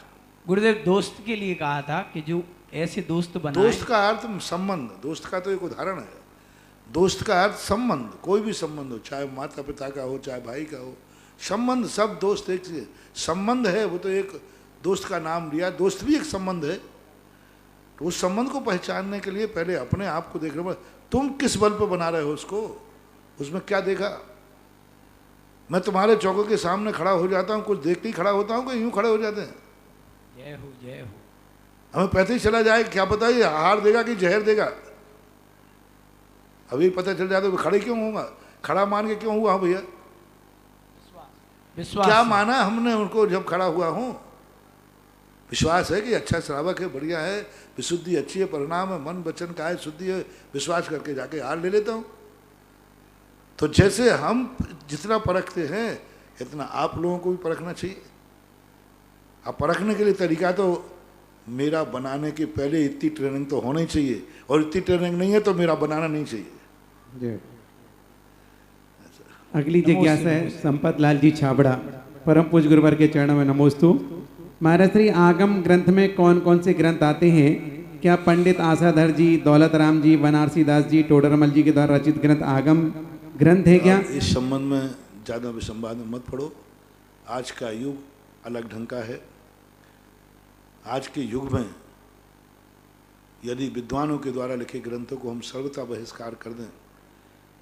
S11: गुरुदेव दोस्त के लिए कहा था कि जो ऐसे दोस्त बनाए।
S1: दोस्त का अर्थ संबंध, दोस्त का तो एक उदाहरण है। दोस्त का अर्थ संबंध, कोई भी संबंध हो, चाहे माता पिता का हो, चाहे भाई का हो, संबंध, सब दोस्त एक चीज। संबंध है वो तो एक दोस्त का नाम लिया, दोस्त भी एक संबंध है। तो उस संबंध को पहचानने के लिए पहले अपने आप को देखना, तुम किस बल पर बना रहे हो उसको, उसमें क्या देखा। मैं तुम्हारे चौकों के सामने खड़ा हो जाता हूँ, कुछ देखते ही खड़ा होता हूँ कि यूं खड़े हो जाते हैं।
S11: जय हो जय हो।
S1: हमें पता ही चला जाए, क्या पता ये आहार देगा कि जहर देगा। अभी पता चल जाता है, खड़े क्यों होगा, खड़ा मान के क्यों हुआ भैया,
S11: विश्वास
S1: क्या माना हमने उनको जब खड़ा हुआ हूं। विश्वास है कि अच्छा श्रावक है, बढ़िया है, विशुद्धि अच्छी है, परिणाम है, मन वचन का है शुद्धि है, विश्वास करके जाके हार ले लेता हूं। तो जैसे हम जितना परखते हैं, इतना आप लोगों को भी परखना चाहिए। अब परखने के लिए तरीका तो मेरा बनाने के पहले इतनी ट्रेनिंग तो होनी चाहिए, और इतनी ट्रेनिंग नहीं है तो मेरा बनाना नहीं चाहिए।
S4: अगली जिज्ञासा है संपत लाल जी छाबड़ा, परम पूज्य गुरुवर के चरणों में नमोस्तु। महाराज श्री, आगम ग्रंथ में कौन कौन से ग्रंथ आते हैं? क्या पंडित आसाधर जी, दौलत राम जी, बनारसी दास जी, टोडरमल जी के द्वारा रचित ग्रंथ आगम ग्रंथ है क्या?
S1: इस संबंध में ज़्यादा विसंवाद में मत पड़ो। आज का युग अलग ढंग का है। आज के युग में यदि विद्वानों के द्वारा लिखे ग्रंथों को हम सर्वथा बहिष्कार कर दें,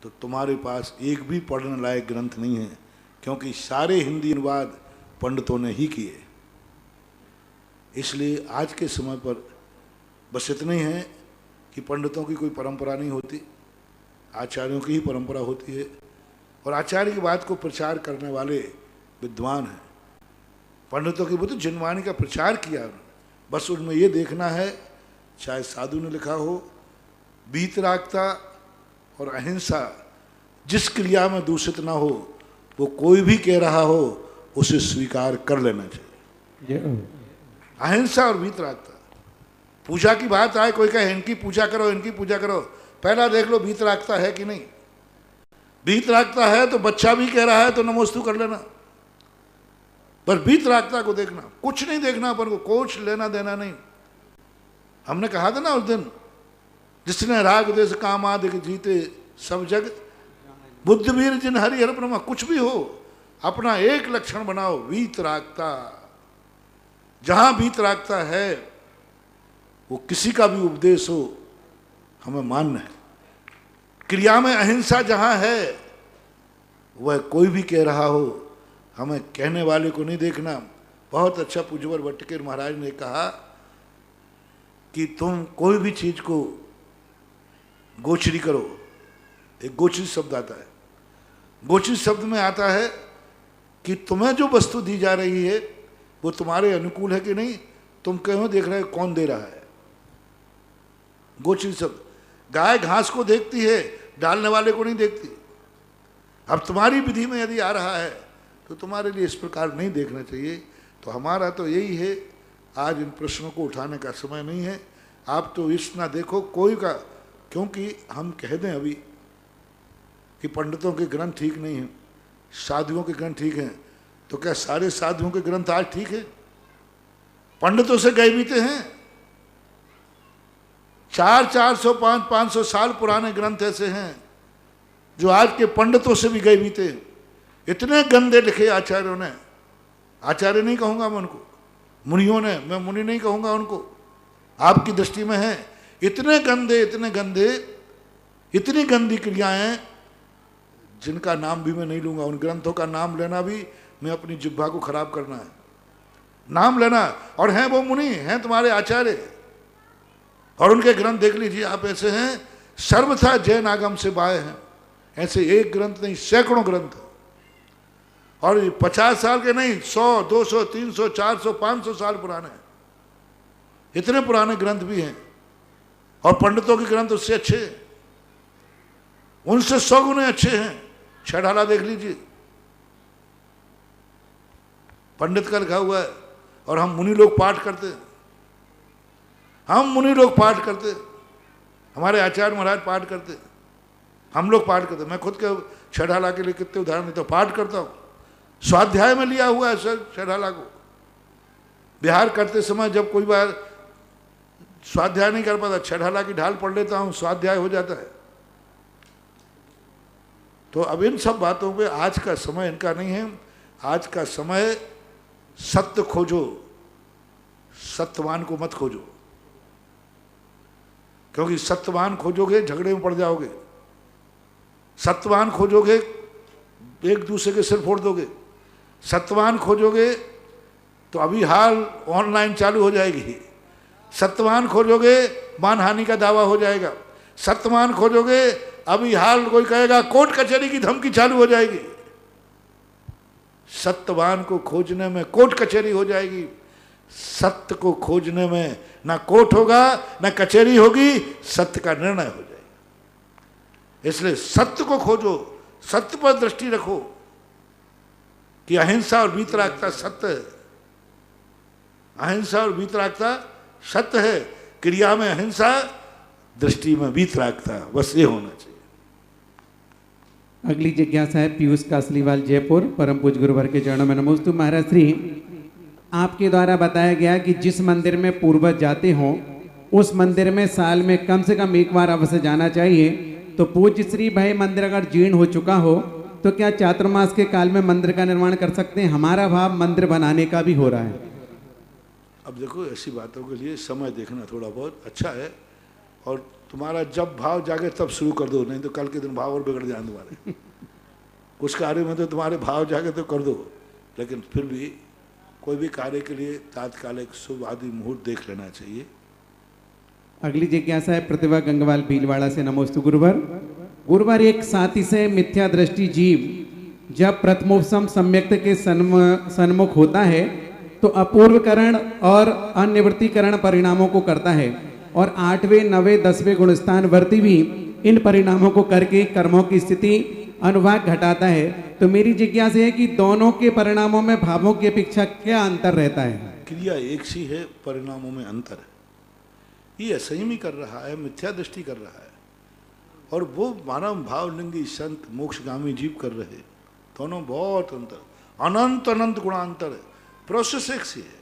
S1: तो तुम्हारे पास एक भी पढ़ने लायक ग्रंथ नहीं है, क्योंकि सारे हिंदी अनुवाद पंडितों ने ही किए। इसलिए आज के समय पर बस इतना ही है कि पंडितों की कोई परंपरा नहीं होती, आचार्यों की ही परंपरा होती है, और आचार्य की बात को प्रचार करने वाले विद्वान हैं। पंडितों की वो तो जिनवाणी का प्रचार किया उन्होंने, बस उनमें ये देखना है, चाहे साधु ने लिखा हो, वीतरागता और अहिंसा जिस क्रिया में दूषित ना हो, वो कोई भी कह रहा हो उसे स्वीकार कर लेना चाहिए। अहिंसा और वीतरागता। पूजा की बात आए, कोई कहे इनकी पूजा करो, इनकी पूजा करो, पहला देख लो वीतरागता है कि नहीं। वीतरागता है तो बच्चा भी कह रहा है तो नमोस्तु कर लेना, पर वीतरागता को देखना, कुछ नहीं देखना अपन को, कुछ लेना देना नहीं। हमने कहा था ना उस दिन, जिसने राग देश काम आदि जीते सब जग, बुद्ध वीर जिन हरि हर ब्रह्म। कुछ भी हो, अपना एक लक्षण बनाओ, वीतरागता। जहां वीतरागता है, वो किसी का भी उपदेश हो हमें मानना है। क्रिया में अहिंसा जहां है, वह कोई भी कह रहा हो, हमें कहने वाले को नहीं देखना। बहुत अच्छा पूज्यवर भट्टकेर महाराज ने कहा कि तुम कोई भी चीज को गोचरी करो। एक गोचरी शब्द आता है, गोचरी शब्द में आता है कि तुम्हें जो वस्तु दी जा रही है वो तुम्हारे अनुकूल है कि नहीं, तुम क्यों देख रहे हो, कौन दे रहा है। गोचरी शब्द। गाय घास को देखती है डालने वाले को नहीं देखती। अब तुम्हारी विधि में यदि आ रहा है तो तुम्हारे लिए इस प्रकार नहीं देखना चाहिए। तो हमारा तो यही है, आज इन प्रश्नों को उठाने का समय नहीं है। आप तो इस ना देखो कोई का, क्योंकि हम कह दें अभी कि पंडितों के ग्रंथ ठीक नहीं हैं, साधुओं के ग्रंथ ठीक हैं, तो क्या सारे साधुओं के ग्रंथ आज ठीक है? पंडितों से गए बीते हैं। 400, 500 साल पुराने ग्रंथ ऐसे हैं जो आज के पंडितों से भी गए बीते हैं। इतने गंदे लिखे आचार्यों ने, आचार्य नहीं कहूंगा मैं उनको, मुनियों ने, मैं मुनि नहीं कहूंगा उनको, आपकी दृष्टि में है, इतने गंदे, इतने गंदे, इतनी गंदी क्रियाएं जिनका नाम भी मैं नहीं लूंगा। उन ग्रंथों का नाम लेना भी मैं अपनी जिह्वा को खराब करना है, नाम लेना। और हैं वो मुनि, हैं तुम्हारे आचार्य, और उनके ग्रंथ देख लीजिए आप, ऐसे हैं सर्वथा जैन आगम से बाए हैं। ऐसे एक ग्रंथ नहीं, सैकड़ों ग्रंथ, और 50 साल के नहीं, 100, 200, 300, 400, 500 साल पुराने, इतने पुराने ग्रंथ भी हैं। और पंडितों के ग्रंथ उससे अच्छे, उनसे 100 गुने अच्छे हैं। छठाला देख लीजिए, पंडित का लिखा हुआ है, और हम मुनि लोग पाठ करते हैं, हम मुनि लोग पाठ करते, हमारे आचार्य महाराज पाठ करते, हम लोग पाठ करते। मैं खुद के छठाला के लिए कितने उदाहरण देता हूँ, पाठ करता हूँ, स्वाध्याय में लिया हुआ है सर छठाला को। बिहार करते समय जब कोई बार स्वाध्याय नहीं कर पाता, छठाला की ढाल पढ़ लेता हूँ, स्वाध्याय हो जाता है। तो अब इन सब बातों पे आज का समय इनका नहीं है। आज का समय सत्य खोजो, सत्यवान को मत खोजो, क्योंकि सत्यवान खोजोगे झगड़े में पड़ जाओगे, सत्यवान खोजोगे एक दूसरे के सिर फोड़ दोगे, सत्यवान खोजोगे तो अभी हाल ऑनलाइन चालू हो जाएगी, सत्यवान खोजोगे मानहानि का दावा हो जाएगा, सत्यवान खोजोगे अभी हाल कोई कहेगा कोर्ट कचहरी की धमकी चालू हो जाएगी। सत्यवान को खोजने में कोर्ट कचहरी हो जाएगी, सत्य को खोजने में ना कोर्ट होगा ना कचहरी होगी, सत्य का निर्णय हो जाएगा। इसलिए सत्य को खोजो, सत्य पर दृष्टि रखो कि अहिंसा और वीतरागता सत्य है, अहिंसा और वीतरागता सत्य है, क्रिया में अहिंसा, दृष्टि में वीतरागता, बस ये होना चाहिए।
S4: अगली जिज्ञासा है पीयूष कासलीवाल, जयपुर। परम पूज्य गुरुवर के चरणों में नमोस्तु। महाराज श्री, आपके द्वारा बताया गया कि जिस मंदिर में पूर्वज जाते हों उस मंदिर में साल में कम से कम एक बार अवश्य जाना चाहिए। तो पूज्य श्री भाई मंदिर अगर जीर्ण हो चुका हो तो क्या चातुर्मास के काल में मंदिर का निर्माण कर सकते हैं? हमारा भाव मंदिर बनाने का भी हो रहा है।
S1: अब देखो ऐसी बातों के लिए समय देखना थोड़ा बहुत अच्छा है, और तुम्हारा जब भाव जागे तब शुरू कर दो, नहीं तो कल के दिन भाव और बिगड़ जाए तुम्हारे। कुछ कार्य में तो तुम्हारे भाव जागे तो कर दो, लेकिन फिर भी कोई भी कार्य के लिए तात्कालिक शुभ आदि मुहूर्त देख लेना चाहिए।
S4: अगली जिज्ञासा है प्रतिभा गंगवाल, भीलवाड़ा से। नमोस्तु गुरुवर। गुरुवर, एक साथी से मिथ्या दृष्टि जीव जब प्रथमोपम सम्यक्त के सन्मुख होता है तो अपूर्वकरण और अनिवृत्तिकरण परिणामों को करता है, और 8वें 9वें 10वें गुणस्थान वर्ती भी इन परिणामों को करके कर्मों की स्थिति अनुभाग घटाता है। तो मेरी जिज्ञासा है कि दोनों के परिणामों में भावों की अपेक्षा क्या अंतर रहता है?
S1: क्रिया एक सी है, परिणामों में अंतर है। ये असंयमी कर रहा है, मिथ्या दृष्टि कर रहा है, और वो मानव भावलिंगी संत मोक्षगामी जीव कर रहे, दोनों बहुत अंतर, अनंत अनंत गुणांतर है। प्रोसेस एक सी है।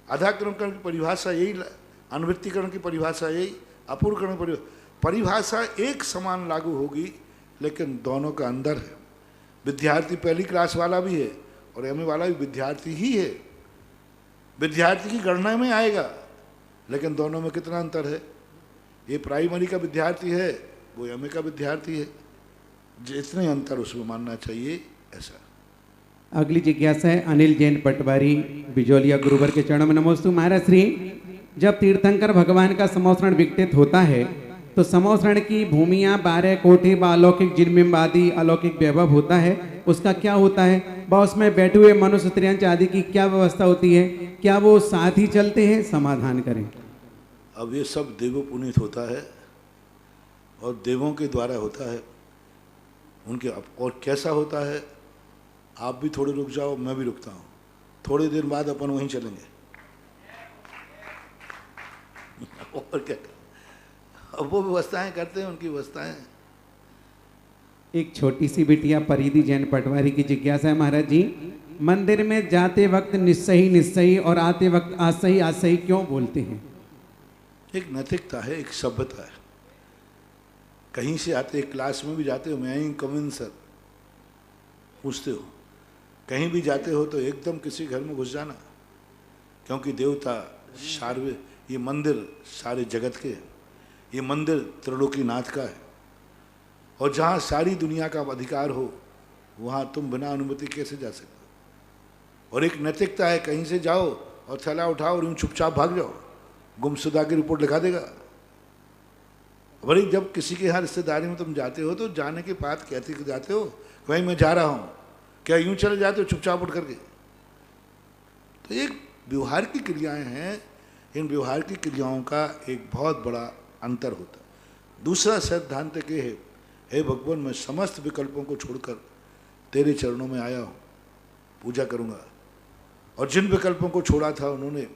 S1: आधाकरण की परिभाषा यही, अनुवृत्तिकरण की परिभाषा यही, अपूर्वकरण की परिभाषा एक समान लागू होगी, लेकिन दोनों का अंदर है। विद्यार्थी पहली क्लास वाला भी है और एमए वाला भी विद्यार्थी ही है, विद्यार्थी की गणना में आएगा, लेकिन दोनों में कितना अंतर है? ये प्राइमरी का विद्यार्थी है, वो एमए का विद्यार्थी है, जितने अंतर उसमें मानना चाहिए ऐसा।
S4: अगली जिज्ञासा है अनिल जैन पटवारी, बिजौलिया, गुरुवर के चरणों में नमोस्तु। महाराज श्री, जब तीर्थंकर भगवान का समोसरण विकटित होता है तो समोसरण की भूमियां 12 कोठे व अलौकिक जिनबिंब आदि अलौकिक वैभव होता है, उसका क्या होता है? व उसमें बैठे हुए मनुष्य स्त्रियांच आदि की क्या व्यवस्था होती है? क्या वो साथ ही चलते हैं? समाधान करें।
S1: अब ये सब देवो पुनीत होता है, और देवों के द्वारा होता है उनके। और कैसा होता है, आप भी थोड़े रुक जाओ, मैं भी रुकता हूँ, थोड़ी देर बाद अपन वहीं चलेंगे। और क्या, अब वो व्यवस्थाएं करते हैं, उनकी व्यवस्थाएं।
S4: एक छोटी सी बिटिया परिधि जैन पटवारी की जिज्ञासा है महाराज जी, मंदिर में जाते वक्त निस्सही निस्सही और आते वक्त आसही आसही क्यों बोलते हैं?
S1: एक नैतिकता है, एक सभ्यता है। कहीं से आते, क्लास में भी जाते हो, मैं कम इन सर पूछते हो, कहीं भी जाते हो तो एकदम किसी घर में घुस जाना, क्योंकि देवता सार्वे, ये मंदिर सारे जगत के, ये मंदिर त्रिलोकीनाथ का है, और जहाँ सारी दुनिया का अधिकार हो वहाँ तुम बिना अनुमति कैसे जा सकते? और एक नैतिकता है, कहीं से जाओ और थैला उठाओ और यूँ चुपचाप भाग जाओ, गुमशुदा की रिपोर्ट लिखा देगा। भाई जब किसी के यहाँ रिश्तेदारी में तुम जाते हो तो जाने के बाद कहते कि जाते हो, भाई मैं जा रहा हूँ, क्या यूँ चले जाते हो चुपचाप उठ करके? तो एक व्यवहार की क्रियाएं हैं, इन व्यवहार की क्रियाओं का एक बहुत बड़ा अंतर होता है। दूसरा सिद्धांत के है, हे भगवान मैं समस्त विकल्पों को छोड़कर तेरे चरणों में आया हूँ, पूजा करूँगा। और जिन विकल्पों को छोड़ा था उन्होंने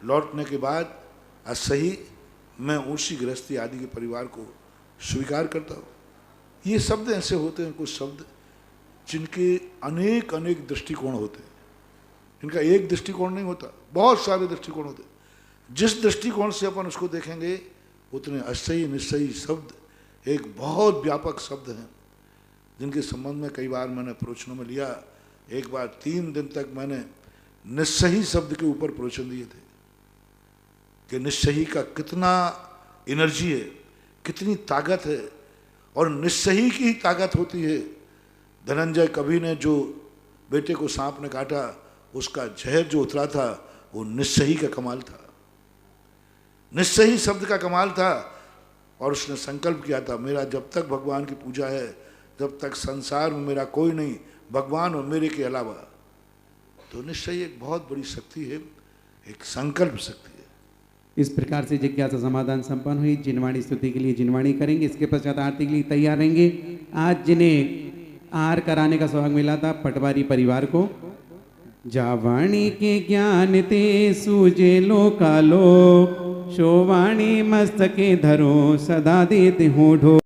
S1: लौटने के बाद असही मैं उसी गृहस्थी आदि के परिवार को स्वीकार करता हूँ। ये शब्द ऐसे होते हैं, कुछ शब्द जिनके अनेक अनेक दृष्टिकोण होते हैं, इनका एक दृष्टिकोण नहीं होता, बहुत सारे दृष्टिकोण होते हैं। जिस दृष्टिकोण से अपन उसको देखेंगे उतने असही निस्सही शब्द एक बहुत व्यापक शब्द हैं, जिनके संबंध में कई बार मैंने प्रवचनों में लिया। एक बार 3 दिन तक मैंने निस्सही शब्द के ऊपर प्रवचन दिए थे कि निस्सही का कितना एनर्जी है, कितनी ताकत है, और निस्सही की ही ताकत होती है। धनंजय कवि ने जो बेटे को सांप ने काटा, उसका जहर जो उतरा था वो निस्सही का कमाल था, निस्सही शब्द का कमाल था। और उसने संकल्प किया था, मेरा जब तक भगवान की पूजा है, जब तक संसार में मेरा कोई नहीं, भगवान और मेरे के अलावा। तो निश्चय एक बहुत बड़ी शक्ति है, एक संकल्प शक्ति है।
S4: इस प्रकार से जिज्ञासा समाधान संपन्न हुई। जिनवाणी स्तुति के लिए जिनवाणी करेंगे, इसके पश्चात आरती के लिए तैयार रहेंगे। आज जिन्हें आहार कराने का सौभाग्य मिला था पटवारी परिवार को, जावाणी के ज्ञान ते सूजे लोकालोक, शोवाणी मस्तके धरो सदा देते हो ढो।